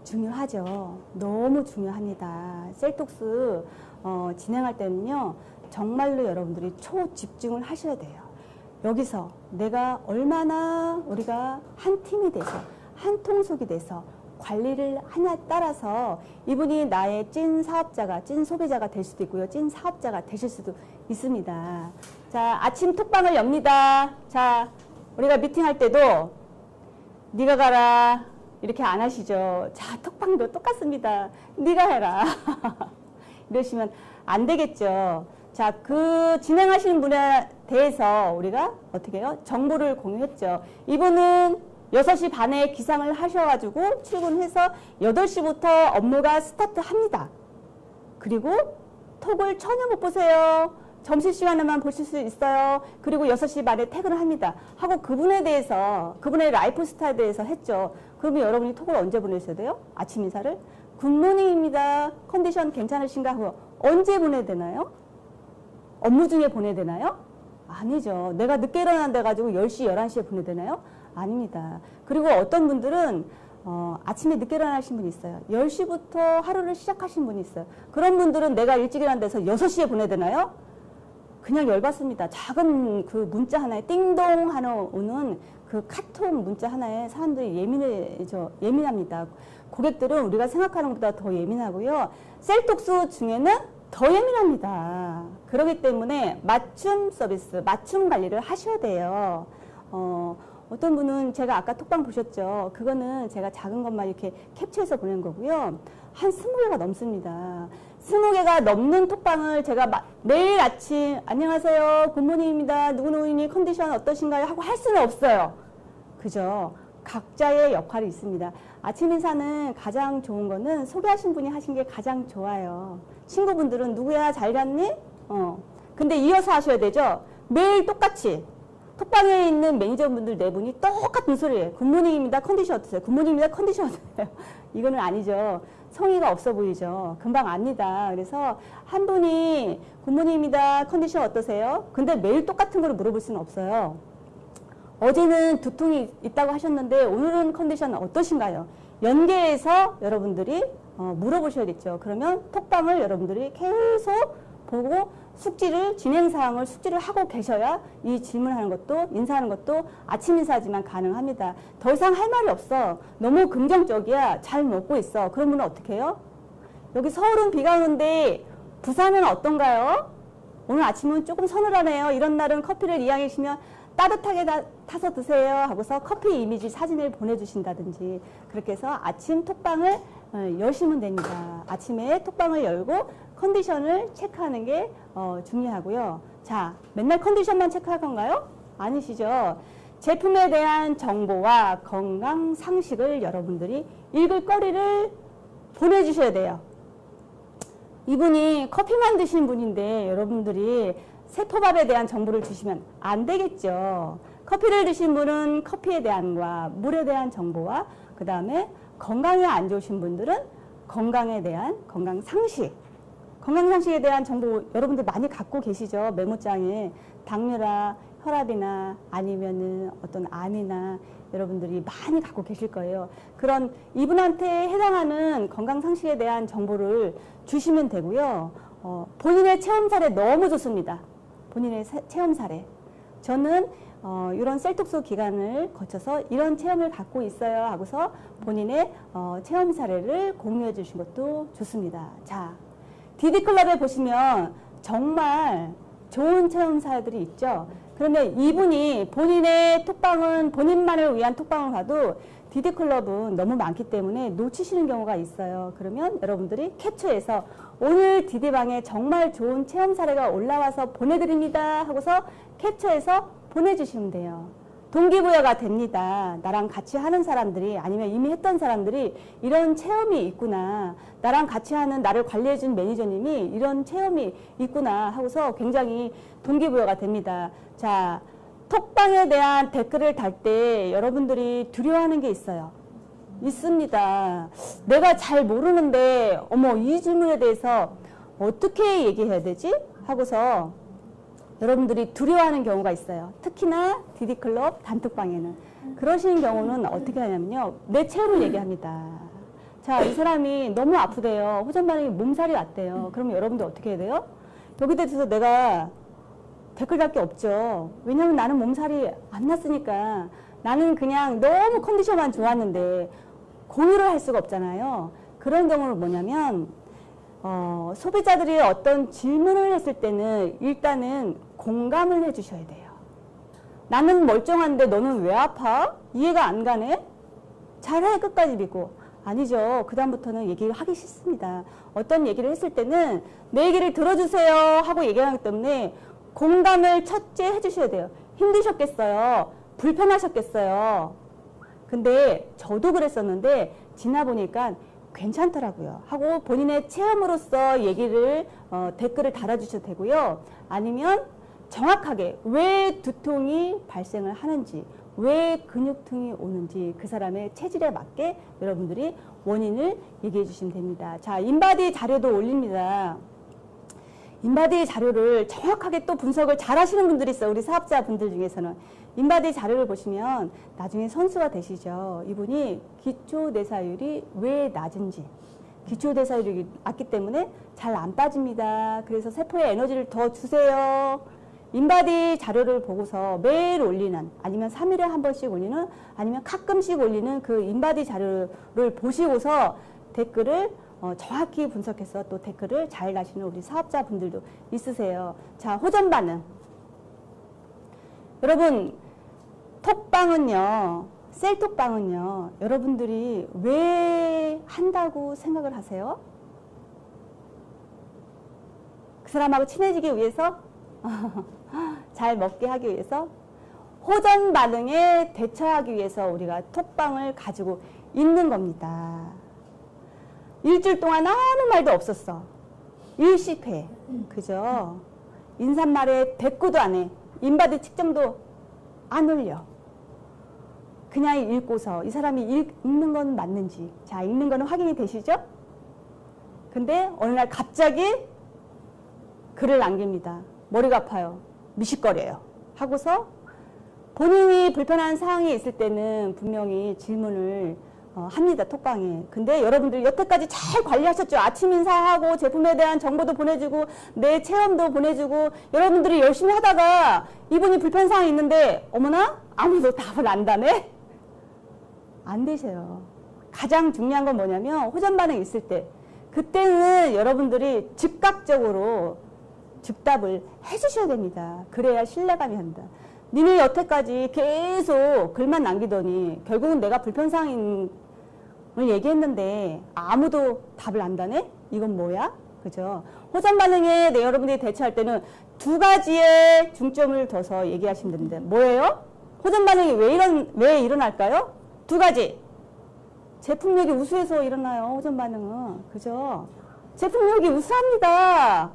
중요하죠. 너무 중요합니다. 셀톡스 진행할 때는요, 정말로 여러분들이 초집중을 하셔야 돼요. 여기서 내가 얼마나 우리가 한 팀이 돼서 한 통속이 돼서 관리를 하냐에 따라서 이분이 나의 찐 사업자가, 찐 소비자가 될 수도 있고요. 찐 사업자가 되실 수도 있습니다. 자, 아침 톡방을 엽니다. 자, 우리가 미팅할 때도 네가 가라 이렇게 안 하시죠. 자, 톡방도 똑같습니다. 네가 해라. 이러시면 안 되겠죠. 자, 그 진행하시는 분에 대해서 우리가 어떻게 해요? 정보를 공유했죠. 이분은 6시 반에 기상을 하셔가지고 출근해서 8시부터 업무가 스타트합니다. 그리고 톡을 전혀 못 보세요. 점심시간에만 보실 수 있어요. 그리고 6시 반에 퇴근을 합니다. 하고 그분에 대해서, 그분의 라이프 스타일에 대해서 했죠. 그러면 여러분이 톡을 언제 보내셔야 돼요? 아침 인사를? 굿모닝입니다. 컨디션 괜찮으신가? 하고 언제 보내야 되나요? 업무 중에 보내야 되나요? 아니죠. 내가 늦게 일어난다 가지고 10시, 11시에 보내야 되나요? 아닙니다. 그리고 어떤 분들은 아침에 늦게 일어나신 분이 있어요. 10시부터 하루를 시작하신 분이 있어요. 그런 분들은 내가 일찍 일어난 데서 6시에 보내야 되나요? 그냥 열받습니다. 작은 그 문자 하나에 띵동 하는 오는 그 카톡 문자 하나에 사람들이 예민합니다. 고객들은 우리가 생각하는 것보다 더 예민하고요. 셀톡스 중에는 더 예민합니다. 그렇기 때문에 맞춤 서비스, 맞춤 관리를 하셔야 돼요. 어떤 분은 제가 아까 톡방 보셨죠? 그거는 제가 작은 것만 이렇게 캡처해서 보낸 거고요. 한 20개가 넘습니다. 20개가 넘는 톡방을 제가 매일 아침 안녕하세요, 굿모닝입니다. 누구누구니 컨디션 어떠신가요? 하고 할 수는 없어요. 그죠? 각자의 역할이 있습니다. 아침 인사는 가장 좋은 거는 소개하신 분이 하신 게 가장 좋아요. 친구분들은 누구야 잘 갔니? 근데 이어서 하셔야 되죠. 매일 똑같이 톡방에 있는 매니저분들 4분이 똑같은 소리예요. 굿모닝입니다. 컨디션 어떠세요? 굿모닝입니다. 컨디션 어떠세요? 이거는 아니죠. 성의가 없어 보이죠. 금방 압니다. 그래서 한 분이 굿모닝입니다. 컨디션 어떠세요? 근데 매일 똑같은 걸 물어볼 수는 없어요. 어제는 두통이 있다고 하셨는데 오늘은 컨디션 어떠신가요? 연계해서 여러분들이 물어보셔야겠죠. 그러면 톡방을 여러분들이 계속 보고 진행사항을 숙지를 하고 계셔야 이 질문하는 것도 인사하는 것도 아침 인사지만 가능합니다. 더 이상 할 말이 없어. 너무 긍정적이야. 잘 먹고 있어. 그런 분은 어떻게 해요? 여기 서울은 비가 오는데 부산은 어떤가요? 오늘 아침은 조금 서늘하네요. 이런 날은 커피를 이왕이시면 따뜻하게 타서 드세요 하고서 커피 이미지 사진을 보내주신다든지 그렇게 해서 아침 톡방을 여시면 됩니다. 아침에 톡방을 열고 컨디션을 체크하는 게 중요하고요. 자, 맨날 컨디션만 체크할 건가요? 아니시죠. 제품에 대한 정보와 건강 상식을 여러분들이 읽을 거리를 보내주셔야 돼요. 이분이 커피만 드시는 분인데 여러분들이 세포밥에 대한 정보를 주시면 안 되겠죠. 커피를 드신 분은 커피에 대한과 물에 대한 정보와 그 다음에 건강에 안 좋으신 분들은 건강에 대한 건강 상식에 대한 정보 여러분들 많이 갖고 계시죠. 메모장에 당뇨나 혈압이나 아니면은 어떤 암이나 여러분들이 많이 갖고 계실 거예요. 그런 이분한테 해당하는 건강 상식에 대한 정보를 주시면 되고요. 본인의 체험 사례 너무 좋습니다. 본인의 체험 사례. 저는 이런 셀톡스 기간을 거쳐서 이런 체험을 갖고 있어요 하고서 본인의 체험 사례를 공유해 주신 것도 좋습니다. 자, 디디클럽에 보시면 정말 좋은 체험 사례들이 있죠. 그런데 이분이 본인의 톡방은 본인만을 위한 톡방을 가도 디디클럽은 너무 많기 때문에 놓치시는 경우가 있어요. 그러면 여러분들이 캡처해서 오늘 디디방에 정말 좋은 체험 사례가 올라와서 보내드립니다 하고서 캡처해서 보내주시면 돼요. 동기부여가 됩니다. 나랑 같이 하는 사람들이 아니면 이미 했던 사람들이 이런 체험이 있구나. 나랑 같이 하는 나를 관리해준 매니저님이 이런 체험이 있구나 하고서 굉장히 동기부여가 됩니다. 자, 톡방에 대한 댓글을 달 때 여러분들이 두려워하는 게 있어요. 있습니다. 내가 잘 모르는데 어머 이 질문에 대해서 어떻게 얘기해야 되지? 하고서 여러분들이 두려워하는 경우가 있어요. 특히나 디디클럽 단톡방에는. 그러시는 경우는 어떻게 하냐면요. 내 체험을 얘기합니다. 자, 이 사람이 너무 아프대요. 호전 반응이 몸살이 왔대요. 그러면 여러분들 어떻게 해야 돼요? 여기 대해서 내가 댓글 달 게 없죠. 왜냐면 나는 몸살이 안 났으니까. 나는 그냥 너무 컨디션만 좋았는데 공유를 할 수가 없잖아요. 그런 경우는 뭐냐면 소비자들이 어떤 질문을 했을 때는 일단은 공감을 해주셔야 돼요. 나는 멀쩡한데 너는 왜 아파? 이해가 안 가네? 잘해 끝까지 믿고. 아니죠. 그 다음부터는 얘기를 하기 싫습니다. 어떤 얘기를 했을 때는 내 얘기를 들어주세요 하고 얘기하기 때문에 공감을 첫째 해주셔야 돼요. 힘드셨겠어요. 불편하셨겠어요. 근데 저도 그랬었는데 지나보니까 괜찮더라고요. 하고 본인의 체험으로서 얘기를 댓글을 달아주셔도 되고요. 아니면 정확하게 왜 두통이 발생을 하는지, 왜 근육통이 오는지 그 사람의 체질에 맞게 여러분들이 원인을 얘기해 주시면 됩니다. 자, 인바디 자료도 올립니다. 인바디 자료를 정확하게 또 분석을 잘 하시는 분들이 있어요. 우리 사업자분들 중에서는. 인바디 자료를 보시면 나중에 선수가 되시죠. 이분이 기초대사율이 왜 낮은지. 기초대사율이 낮기 때문에 잘 안 빠집니다. 그래서 세포에 에너지를 더 주세요. 인바디 자료를 보고서 매일 올리는, 아니면 3일에 한 번씩 올리는, 아니면 가끔씩 올리는 그 인바디 자료를 보시고서 댓글을 정확히 분석해서 또 댓글을 잘 다시는 우리 사업자분들도 있으세요. 자, 호전 반응. 여러분, 톡방은요, 셀톡방은요, 여러분들이 왜 한다고 생각을 하세요? 그 사람하고 친해지기 위해서? 잘 먹게 하기 위해서? 호전 반응에 대처하기 위해서 우리가 톡방을 가지고 있는 겁니다. 일주일 동안 아무 말도 없었어. 일식회. 그죠? 인사말에 대꾸도 안 해. 인바디 측정도 안 올려. 그냥 읽고서 이 사람이 읽는 건 맞는지. 자, 읽는 거는 확인이 되시죠? 근데 어느 날 갑자기 글을 남깁니다. 머리가 아파요. 미식거려요. 하고서 본인이 불편한 상황이 있을 때는 분명히 질문을 합니다. 톡방에. 근데 여러분들 여태까지 잘 관리하셨죠? 아침 인사하고 제품에 대한 정보도 보내주고 내 체험도 보내주고 여러분들이 열심히 하다가 이분이 불편한 상황이 있는데 어머나? 아무도 답을 안 다네? 안 되세요. 가장 중요한 건 뭐냐면 호전 반응이 있을 때 그때는 여러분들이 즉각적으로 즉답을 해주셔야 됩니다. 그래야 신뢰감이 한다. 니네 여태까지 계속 글만 남기더니 결국은 내가 불편사항을 얘기했는데 아무도 답을 안 다네? 이건 뭐야? 그죠? 호전 반응에 여러분들이 대처할 때는 두 가지의 중점을 둬서 얘기하시면 됩니다. 뭐예요? 호전 반응이 왜 일어날까요? 두 가지. 제품력이 우수해서 일어나요. 호전 반응은. 그죠? 제품력이 우수합니다.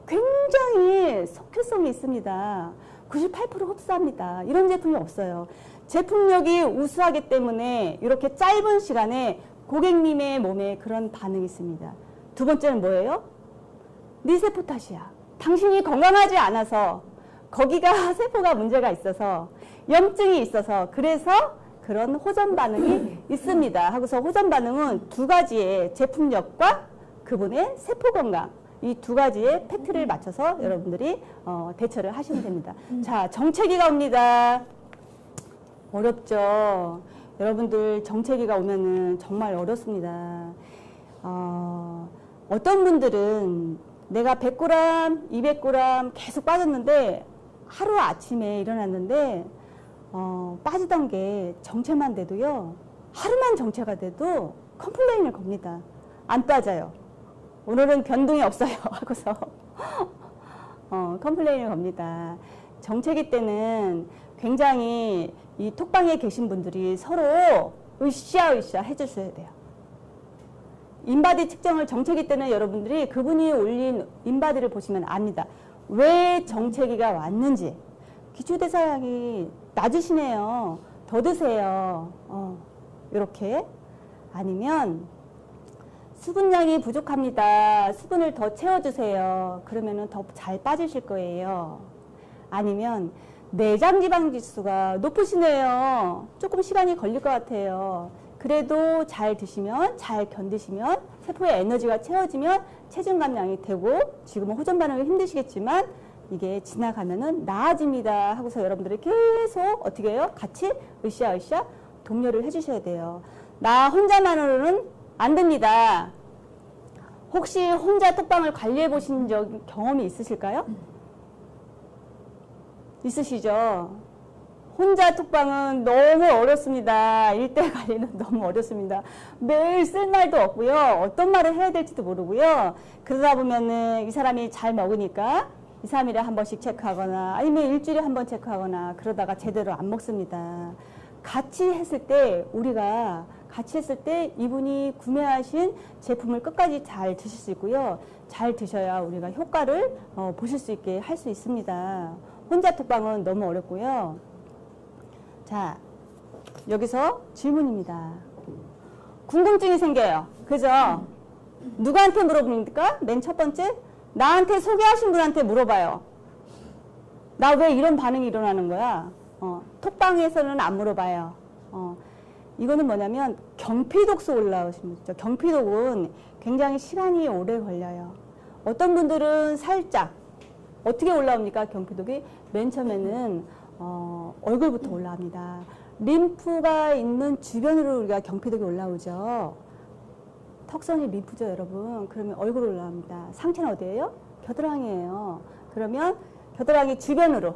굉장히 속효성이 있습니다. 98% 흡수합니다. 이런 제품이 없어요. 제품력이 우수하기 때문에 이렇게 짧은 시간에 고객님의 몸에 그런 반응이 있습니다. 두 번째는 뭐예요? 네 세포 탓이야. 당신이 건강하지 않아서 거기가 세포가 문제가 있어서 염증이 있어서 그래서 그런 호전 반응이 있습니다. 하고서 호전 반응은 두 가지의 제품력과 그분의 세포 건강 이 두 가지의 팩트를 맞춰서 여러분들이 대처를 하시면 됩니다. 자, 정체기가 옵니다. 어렵죠. 여러분들 정체기가 오면은 정말 어렵습니다. 어떤 분들은 내가 100g, 200g 계속 빠졌는데 하루 아침에 일어났는데 빠지던 게 정체만 돼도요. 하루만 정체가 돼도 컴플레인을 겁니다. 안 빠져요. 오늘은 변동이 없어요. 하고서 컴플레인을 겁니다. 정체기 때는 굉장히 이 톡방에 계신 분들이 서로 으쌰으쌰 해주셔야 돼요. 인바디 측정을 정체기 때는 여러분들이 그분이 올린 인바디를 보시면 압니다. 왜 정체기가 왔는지. 기초대사량이 낮으시네요. 더 드세요. 이렇게. 아니면 수분량이 부족합니다. 수분을 더 채워주세요. 그러면은 더 잘 빠지실 거예요. 아니면 내장지방 지수가 높으시네요. 조금 시간이 걸릴 것 같아요. 그래도 잘 드시면, 잘 견디시면, 세포의 에너지가 채워지면 체중 감량이 되고, 지금은 호전 반응이 힘드시겠지만, 이게 지나가면은 나아집니다. 하고서 여러분들이 계속 어떻게 해요? 같이 으쌰으쌰 독려를 해주셔야 돼요. 나 혼자만으로는 안 됩니다. 혹시 혼자 톡방을 관리해 보신 경험이 있으실까요? 있으시죠? 혼자 톡방은 너무 어렵습니다. 일대 관리는 너무 어렵습니다. 매일 쓸 말도 없고요. 어떤 말을 해야 될지도 모르고요. 그러다 보면은 이 사람이 잘 먹으니까 2, 3일에 한 번씩 체크하거나 아니면 일주일에 한 번 체크하거나 그러다가 제대로 안 먹습니다. 같이 했을 때 이분이 구매하신 제품을 끝까지 잘 드실 수 있고요. 잘 드셔야 우리가 효과를 보실 수 있게 할 수 있습니다. 혼자 톡방은 너무 어렵고요. 자, 여기서 질문입니다. 궁금증이 생겨요. 그죠? 누구한테 물어봅니까? 맨 첫 번째? 나한테 소개하신 분한테 물어봐요. 나 왜 이런 반응이 일어나는 거야? 톡방에서는 안 물어봐요. 이거는 뭐냐면 경피독소 올라오신 거죠. 경피독은 굉장히 시간이 오래 걸려요. 어떤 분들은 살짝 어떻게 올라옵니까? 경피독이 맨 처음에는 얼굴부터 올라옵니다. 림프가 있는 주변으로 우리가 경피독이 올라오죠. 턱선이 림프죠, 여러분. 그러면 얼굴로 올라옵니다. 상체는 어디예요? 겨드랑이에요. 그러면 겨드랑이 주변으로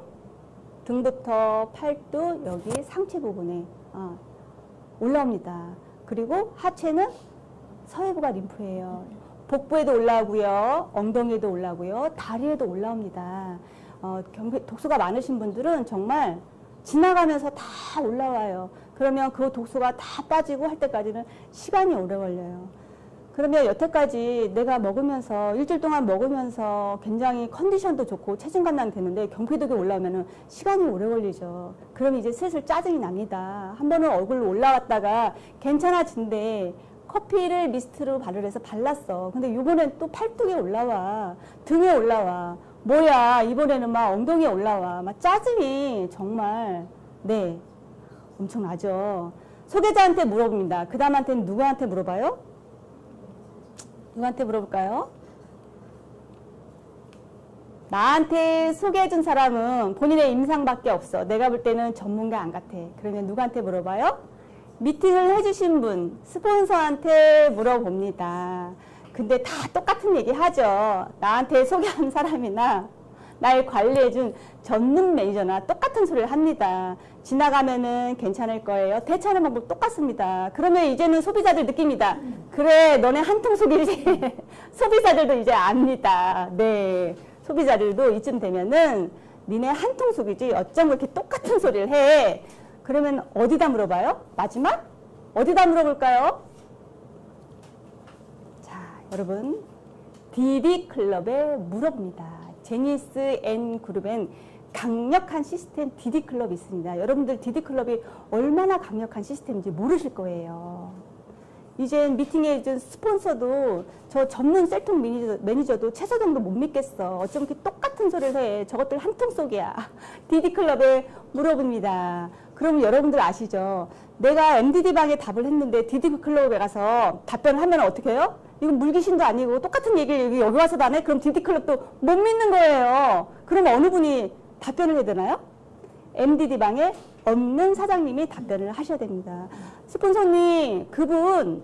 등부터 팔뚝 여기 상체 부분에 올라옵니다. 그리고 하체는 서해부가 림프예요. 복부에도 올라오고요. 엉덩이에도 올라오고요. 다리에도 올라옵니다. 독소가 많으신 분들은 정말 지나가면서 다 올라와요. 그러면 그 독소가 다 빠지고 할 때까지는 시간이 오래 걸려요. 그러면 여태까지 내가 먹으면서 일주일 동안 먹으면서 굉장히 컨디션도 좋고 체중 감량이 되는데 경피독이 올라오면은 시간이 오래 걸리죠. 그럼 이제 슬슬 짜증이 납니다. 한 번은 얼굴로 올라왔다가 괜찮아진대. 커피를 미스트로 발효해서 발랐어. 근데 이번엔 또 팔뚝에 올라와. 등에 올라와. 뭐야, 이번에는 막 엉덩이에 올라와. 막 짜증이 정말, 네, 엄청나죠. 소개자한테 물어봅니다. 그 다음한테는 누구한테 물어봐요? 누구한테 물어볼까요? 나한테 소개해준 사람은 본인의 임상밖에 없어. 내가 볼 때는 전문가 안 같아. 그러면 누구한테 물어봐요? 미팅을 해주신 분, 스폰서한테 물어봅니다. 근데 다 똑같은 얘기 하죠. 나한테 소개한 사람이나 날 관리해준 전문 매니저나 똑같은 소리를 합니다. 지나가면은 괜찮을 거예요. 대처하는 방법 똑같습니다. 그러면 이제는 소비자들 느낍니다. 그래, 너네 한통 속이지. 소비자들도 이제 압니다. 네, 소비자들도 이쯤 되면은 니네 한통 속이지. 어쩜 그렇게 똑같은 소리를 해. 그러면 어디다 물어봐요? 마지막? 어디다 물어볼까요? 자, 여러분, DD클럽에 물어봅니다. 제니스 N 그룹엔 강력한 시스템 DD클럽이 있습니다. 여러분들 DD클럽이 얼마나 강력한 시스템인지 모르실 거예요. 이제 미팅에 해준 스폰서도 저 전문 셀통 매니저도 최서정도 못 믿겠어. 어쩜 이렇게 똑같은 소리를 해. 저것들 한통 속이야. DD클럽에 물어봅니다. 그럼 여러분들 아시죠? 내가 MDD방에 답을 했는데 DD클럽에 가서 답변을 하면 어떻게 해요? 이건 물귀신도 아니고 똑같은 얘기를 여기 와서도 안 해? 그럼 DD클럽도 못 믿는 거예요. 그럼 어느 분이 답변을 해야 되나요? MDD방에 없는 사장님이 답변을 하셔야 됩니다. 스폰서님, 그분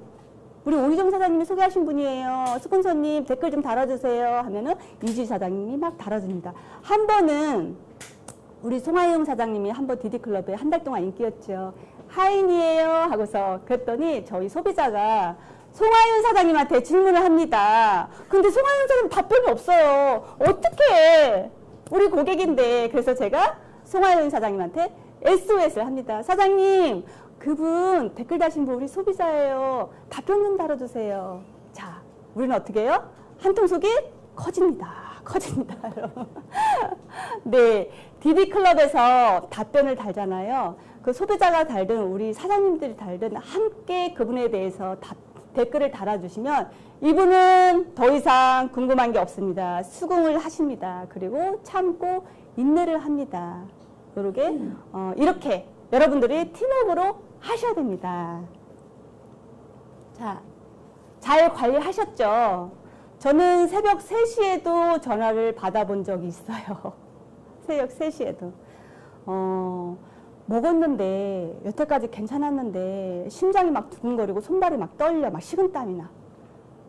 우리 오희정 사장님이 소개하신 분이에요. 스폰서님 댓글 좀 달아주세요 하면은 이지 사장님이 막 달아줍니다. 한 번은 우리 송하영 사장님이 한번 DD클럽에 한 달 동안 인기였죠. 하인이에요 하고서 그랬더니 저희 소비자가 송하윤 사장님한테 질문을 합니다. 근데 송하윤 사장님 답변이 없어요. 어떻게 우리 고객인데. 그래서 제가 송하윤 사장님한테 SOS를 합니다. 사장님, 그분 댓글 다신 분 우리 소비자예요. 답변 좀 달아주세요. 자, 우리는 어떻게 해요? 한통 속이 커집니다. 커집니다, 여러분. 네, DD클럽에서 답변을 달잖아요. 그 소비자가 달든 우리 사장님들이 달든 함께 그분에 대해서 댓글을 달아주시면 이분은 더 이상 궁금한 게 없습니다. 수긍을 하십니다. 그리고 참고 인내를 합니다. 이렇게 여러분들이 팀워크로 하셔야 됩니다. 자, 잘 관리하셨죠? 저는 새벽 3시에도 전화를 받아본 적이 있어요. 새벽 3시에도. 먹었는데 여태까지 괜찮았는데 심장이 막 두근거리고 손발이 막 떨려 막 식은땀이 나.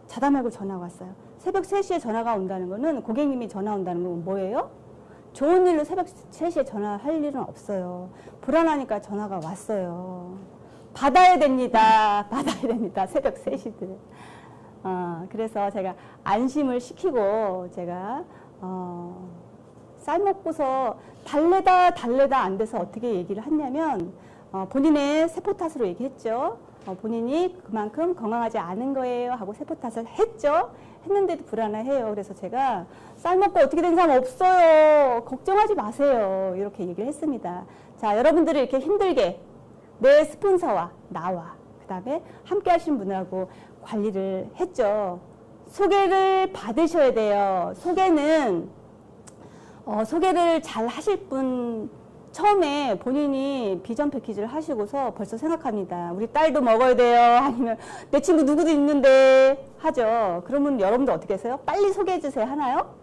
자다 말고 전화가 왔어요. 새벽 3시에 전화가 온다는 거는 고객님이 전화 온다는 건 뭐예요? 좋은 일로 새벽 3시에 전화할 일은 없어요. 불안하니까 전화가 왔어요. 받아야 됩니다. 받아야 됩니다. 새벽 3시들. 그래서 제가 안심을 시키고 제가 쌀 먹고서 달래다 안 돼서 어떻게 얘기를 했냐면 본인의 세포 탓으로 얘기했죠. 본인이 그만큼 건강하지 않은 거예요 하고 세포 탓을 했죠. 했는데도 불안해해요. 그래서 제가 쌀 먹고 어떻게 된 사람 없어요. 걱정하지 마세요. 이렇게 얘기를 했습니다. 자, 여러분들이 이렇게 힘들게 내 스폰서와 나와 그 다음에 함께 하신 분하고 관리를 했죠. 소개를 받으셔야 돼요. 소개를 잘 하실 분 처음에 본인이 비전 패키지를 하시고서 벌써 생각합니다. 우리 딸도 먹어야 돼요. 아니면 내 친구 누구도 있는데 하죠. 그러면 여러분들 어떻게 하세요? 빨리 소개해 주세요 하나요?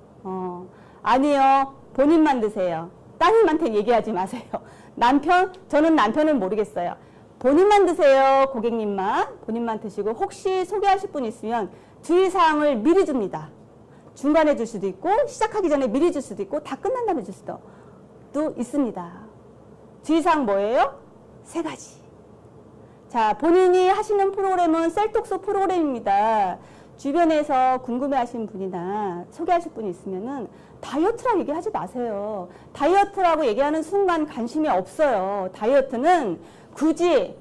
아니요. 본인만 드세요. 따님한테 얘기하지 마세요. 저는 남편은 모르겠어요. 본인만 드세요. 고객님만. 본인만 드시고 혹시 소개하실 분 있으면 주의사항을 미리 줍니다. 중간에 줄 수도 있고 시작하기 전에 미리 줄 수도 있고 다 끝난 다음에 줄 수도 있습니다. 주의사항 뭐예요? 3가지. 자, 본인이 하시는 프로그램은 셀톡스 프로그램입니다. 주변에서 궁금해하시는 분이나 소개하실 분이 있으면은 다이어트라고 얘기하지 마세요. 다이어트라고 얘기하는 순간 관심이 없어요. 다이어트는 굳이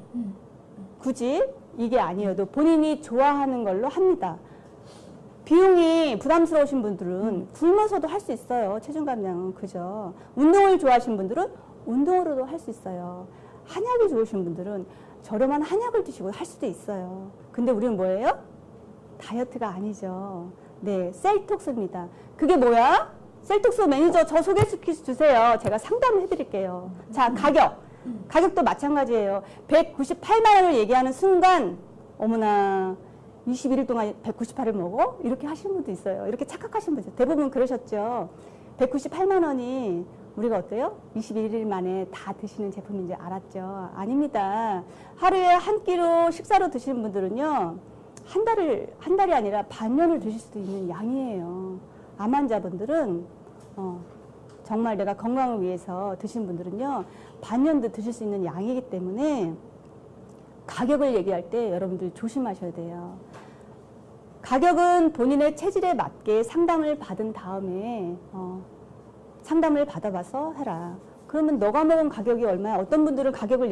이게 아니어도 본인이 좋아하는 걸로 합니다. 비용이 부담스러우신 분들은 굶어서도 할 수 있어요. 체중 감량은. 그죠? 운동을 좋아하시는 분들은 운동으로도 할 수 있어요. 한약이 좋으신 분들은 저렴한 한약을 드시고 할 수도 있어요. 근데 우리는 뭐예요? 다이어트가 아니죠. 네, 셀톡스입니다. 그게 뭐야? 셀톡스 매니저 저 소개시켜 주세요. 제가 상담을 해드릴게요. 자, 가격도 마찬가지예요. 198만 원을 얘기하는 순간 어머나 21일 동안 198을 먹어? 이렇게 하시는 분도 있어요. 이렇게 착각하시는 분들 대부분 그러셨죠. 198만 원이 우리가 어때요? 21일 만에 다 드시는 제품인 줄 알았죠. 아닙니다. 하루에 한 끼로 식사로 드시는 분들은요. 한 달이 아니라 반년을 드실 수도 있는 양이에요. 암 환자분들은 정말 내가 건강을 위해서 드신 분들은요. 반년도 드실 수 있는 양이기 때문에 가격을 얘기할 때 여러분들 조심하셔야 돼요. 가격은 본인의 체질에 맞게 상담을 받은 다음에 상담을 받아봐서 해라. 그러면 너가 먹은 가격이 얼마야? 어떤 분들은 가격을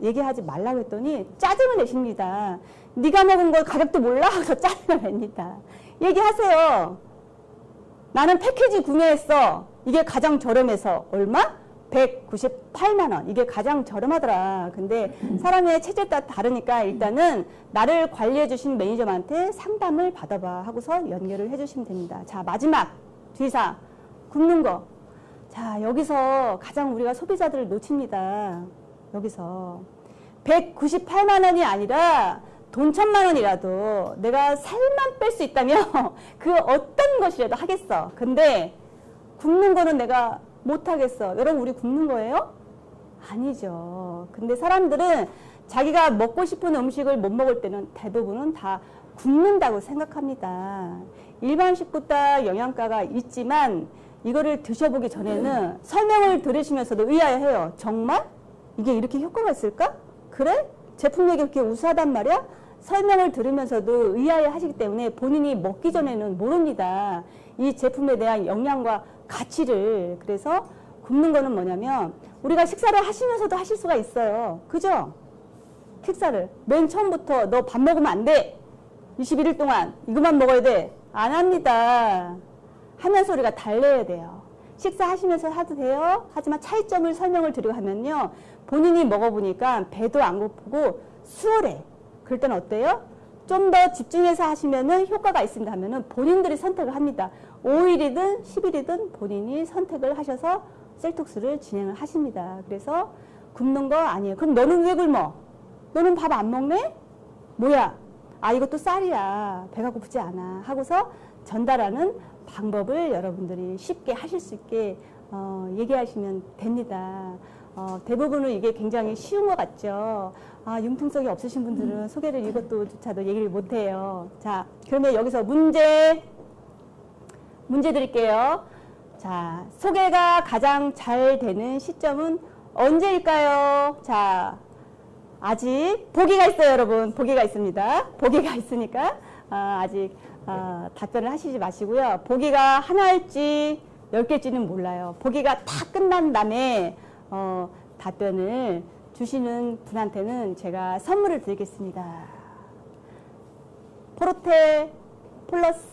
얘기하지 말라고 했더니 짜증을 내십니다. 네가 먹은 걸 가격도 몰라? 그래서 짜증을 냅니다. 얘기하세요. 나는 패키지 구매했어. 이게 가장 저렴해서 얼마? 198만 원. 이게 가장 저렴하더라. 근데 사람의 체질에 따라 다르니까 일단은 나를 관리해 주신 매니저한테 상담을 받아봐 하고서 연결을 해 주시면 됩니다. 자, 마지막 주의사항. 굶는 거. 자, 여기서 가장 우리가 소비자들을 놓칩니다. 여기서 198만 원이 아니라 돈 1000만 원이라도 내가 살만 뺄 수 있다면 그 어떤 것이라도 하겠어. 근데 굶는 거는 내가 못하겠어. 여러분 우리 굶는 거예요? 아니죠. 근데 사람들은 자기가 먹고 싶은 음식을 못 먹을 때는 대부분은 다 굶는다고 생각합니다. 일반 식보다 영양가가 있지만 이거를 드셔보기 전에는 설명을 들으시면서도 의아해요. 정말? 이게 이렇게 효과가 있을까? 그래? 제품 얘기 그렇게 우수하단 말이야? 설명을 들으면서도 의아해 하시기 때문에 본인이 먹기 전에는 모릅니다. 이 제품에 대한 영양과 가치를. 그래서 굶는 거는 뭐냐면 우리가 식사를 하시면서도 하실 수가 있어요. 그죠? 식사를 맨 처음부터 너 밥 먹으면 안 돼. 21일 동안 이것만 먹어야 돼. 안 합니다. 하면서 우리가 달래야 돼요. 식사하시면서 해도 돼요. 하지만 차이점을 설명을 드리고 하면요. 본인이 먹어보니까 배도 안 고프고 수월해. 그럴 때는 어때요? 좀 더 집중해서 하시면은 효과가 있습니다 하면은 본인들이 선택을 합니다. 5일이든 10일이든 본인이 선택을 하셔서 셀톡스를 진행을 하십니다. 그래서 굶는 거 아니에요. 그럼 너는 왜 굶어? 너는 밥 안 먹네? 뭐야? 아, 이것도 쌀이야. 배가 고프지 않아. 하고서 전달하는 방법을 여러분들이 쉽게 하실 수 있게 얘기하시면 됩니다. 대부분은 이게 굉장히 쉬운 것 같죠. 융통성이 없으신 분들은 소개를 이것도조차도 얘기를 못해요. 자, 그러면 여기서 문제 드릴게요. 자, 소개가 가장 잘 되는 시점은 언제일까요? 자, 아직 보기가 있어요, 여러분. 보기가 있습니다. 보기가 있으니까 아직 답변을 하시지 마시고요. 보기가 하나일지 10개일지는 몰라요. 보기가 다 끝난 다음에 답변을 주시는 분한테는 제가 선물을 드리겠습니다. 포르테 플러스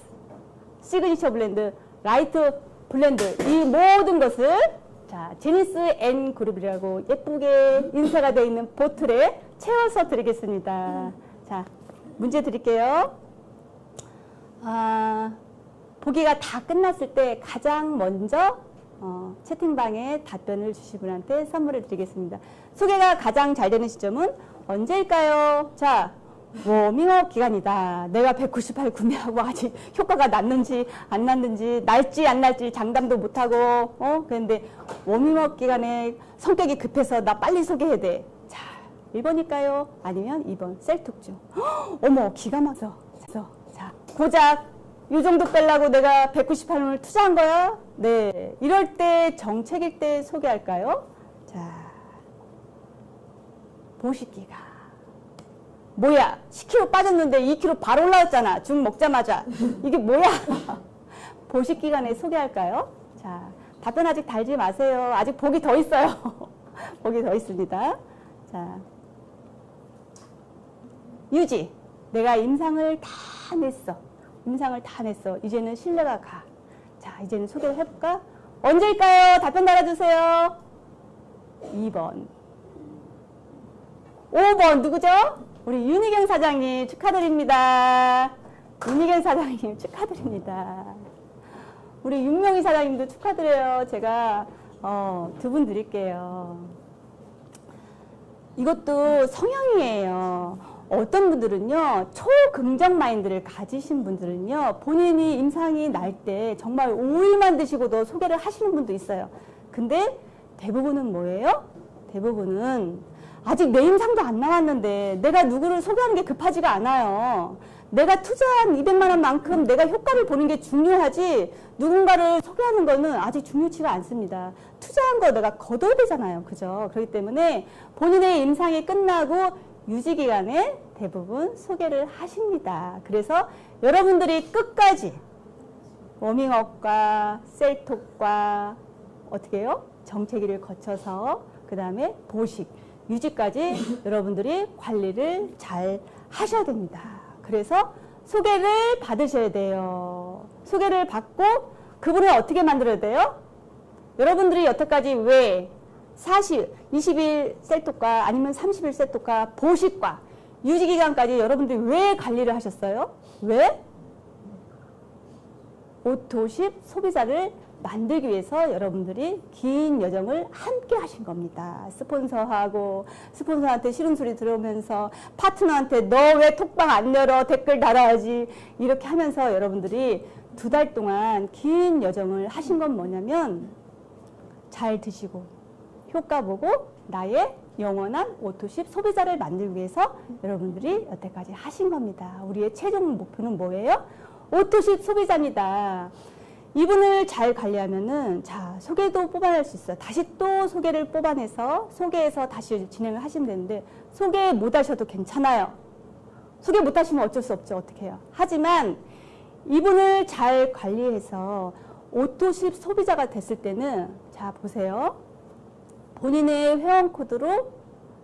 시그니처 블렌드, 라이트 블렌드, 이 모든 것을 자, 제니스 N 그룹이라고 예쁘게 인쇄가 되어 있는 보틀에 채워서 드리겠습니다. 자, 문제 드릴게요. 보기가 다 끝났을 때 가장 먼저 채팅방에 답변을 주신 분한테 선물을 드리겠습니다. 소개가 가장 잘 되는 시점은 언제일까요? 자, 워밍업 기간이다. 내가 198 구매하고 아직 효과가 났는지 안 났는지 날지 안 날지 장담도 못하고 그런데 워밍업 기간에 성격이 급해서 나 빨리 소개해야 돼. 자, 1번일까요? 아니면 2번 셀톡중. 어머, 기가 막혀. 자, 고작 이 정도 빼려고 내가 198원을 투자한 거야? 네, 이럴 때 정책일 때 소개할까요? 자, 보식기가 뭐야? 10kg 빠졌는데 2kg 바로 올라왔잖아. 죽 먹자마자. 이게 뭐야? 보식기간에 소개할까요? 자, 답변 아직 달지 마세요. 아직 복이 더 있어요. 복이 더 있습니다. 자, 유지. 내가 임상을 다 냈어. 임상을 다 냈어. 이제는 신뢰가 가. 자, 이제는 소개를 해볼까? 언제일까요? 답변 달아주세요. 2번. 5번 누구죠? 우리 윤희경 사장님 축하드립니다. 윤희경 사장님 축하드립니다. 우리 윤명희 사장님도 축하드려요. 제가 두 분 드릴게요. 이것도 성향이에요. 어떤 분들은요, 초긍정 마인드를 가지신 분들은요, 본인이 임상이 날 때 정말 오일만 드시고도 소개를 하시는 분도 있어요. 근데 대부분은 뭐예요? 대부분은 아직 내 임상도 안 나왔는데 내가 누구를 소개하는 게 급하지가 않아요. 내가 투자한 200만 원만큼 내가 효과를 보는 게 중요하지 누군가를 소개하는 거는 아직 중요치가 않습니다. 투자한 거 내가 거둬야 되잖아요. 그죠? 그렇기 때문에 본인의 임상이 끝나고 유지기간에 대부분 소개를 하십니다. 그래서 여러분들이 끝까지 워밍업과 셀톡과 어떻게 해요? 정체기를 거쳐서 그 다음에 보식, 유지까지 여러분들이 관리를 잘 하셔야 됩니다. 그래서 소개를 받으셔야 돼요. 소개를 받고 그분을 어떻게 만들어야 돼요? 여러분들이 여태까지 왜 20일 셀톡과 아니면 30일 셀톡과 보식과 유지기간까지 여러분들이 왜 관리를 하셨어요? 왜? 오토십 소비자를 만들기 위해서 여러분들이 긴 여정을 함께 하신 겁니다. 스폰서하고 스폰서한테 싫은 소리 들으면서 파트너한테 너 왜 톡방 안 열어? 댓글 달아야지. 이렇게 하면서 여러분들이 2달 동안 긴 여정을 하신 건 뭐냐면 잘 드시고 효과 보고 나의 영원한 오토십 소비자를 만들기 위해서 여러분들이 여태까지 하신 겁니다. 우리의 최종 목표는 뭐예요? 오토십 소비자입니다. 이분을 잘 관리하면은 자 소개도 뽑아낼 수 있어요. 다시 또 소개를 뽑아내서 소개해서 다시 진행을 하시면 되는데 소개 못 하셔도 괜찮아요. 소개 못 하시면 어쩔 수 없죠. 어떻게 해요? 하지만 이분을 잘 관리해서 오토십 소비자가 됐을 때는 자 보세요. 본인의 회원 코드로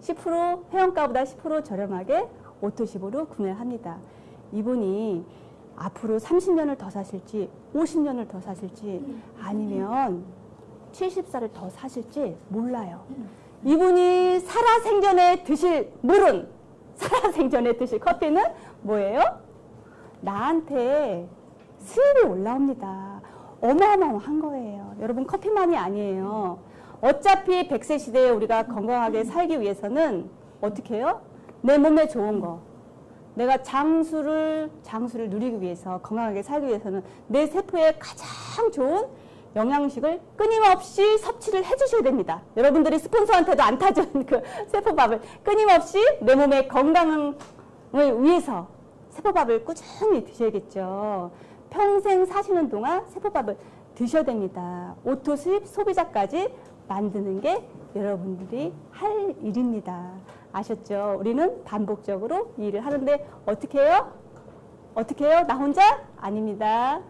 10% 회원가보다 10% 저렴하게 오토십으로 구매를 합니다. 이분이 앞으로 30년을 더 사실지 50년을 더 사실지 아니면 70살을 더 사실지 몰라요. 이분이 살아생전에 드실 물은 살아생전에 드실 커피는 뭐예요? 나한테 수입이 올라옵니다. 어마어마한 거예요. 여러분 커피만이 아니에요. 어차피 100세 시대에 우리가 건강하게 살기 위해서는 어떻게 해요? 내 몸에 좋은 거. 내가 장수를 누리기 위해서 건강하게 살기 위해서는 내 세포에 가장 좋은 영양식을 끊임없이 섭취를 해주셔야 됩니다. 여러분들이 스폰서한테도 안 타준 그 세포밥을 끊임없이 내 몸의 건강을 위해서 세포밥을 꾸준히 드셔야겠죠. 평생 사시는 동안 세포밥을 드셔야 됩니다. 오토 수입 소비자까지 만드는 게 여러분들이 할 일입니다. 아셨죠? 우리는 반복적으로 이 일을 하는데 어떻게 해요? 어떻게 해요? 나 혼자? 아닙니다.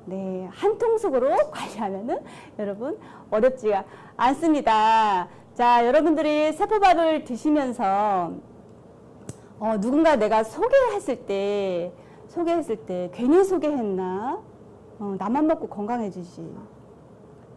네, 한 통속으로 관리하면은 여러분 어렵지가 않습니다. 자, 여러분들이 세포밥을 드시면서 누군가 내가 소개했을 때 괜히 소개했나? 나만 먹고 건강해지지.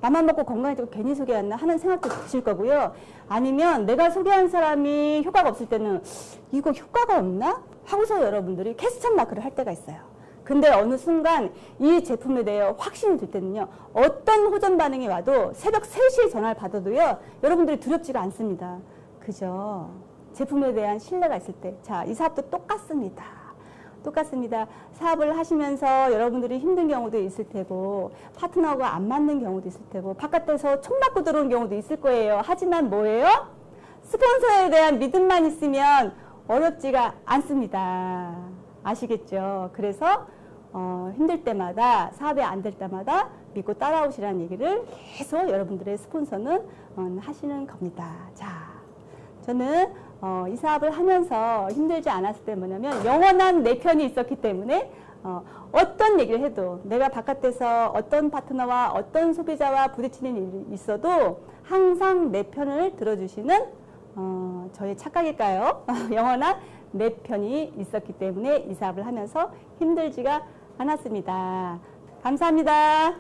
나만 먹고 건강해지고 괜히 소개했나 하는 생각도 드실 거고요. 아니면 내가 소개한 사람이 효과가 없을 때는 이거 효과가 없나? 하고서 여러분들이 캐스천 마크를 할 때가 있어요. 근데 어느 순간 이 제품에 대해 확신이 들 때는요. 어떤 호전 반응이 와도 새벽 3시에 전화를 받아도요. 여러분들이 두렵지가 않습니다. 그죠? 제품에 대한 신뢰가 있을 때. 자, 이 사업도 똑같습니다. 똑같습니다. 사업을 하시면서 여러분들이 힘든 경우도 있을 테고 파트너가 안 맞는 경우도 있을 테고 바깥에서 총 맞고 들어온 경우도 있을 거예요. 하지만 뭐예요? 스폰서에 대한 믿음만 있으면 어렵지가 않습니다. 아시겠죠? 그래서 힘들 때마다 사업이 안 될 때마다 믿고 따라오시라는 얘기를 계속 여러분들의 스폰서는 하시는 겁니다. 자, 저는 이 사업을 하면서 힘들지 않았을 때 뭐냐면 영원한 내 편이 있었기 때문에 어떤 얘기를 해도 내가 바깥에서 어떤 파트너와 어떤 소비자와 부딪히는 일이 있어도 항상 내 편을 들어주시는 저의 착각일까요? 영원한 내 편이 있었기 때문에 이 사업을 하면서 힘들지가 않았습니다. 감사합니다.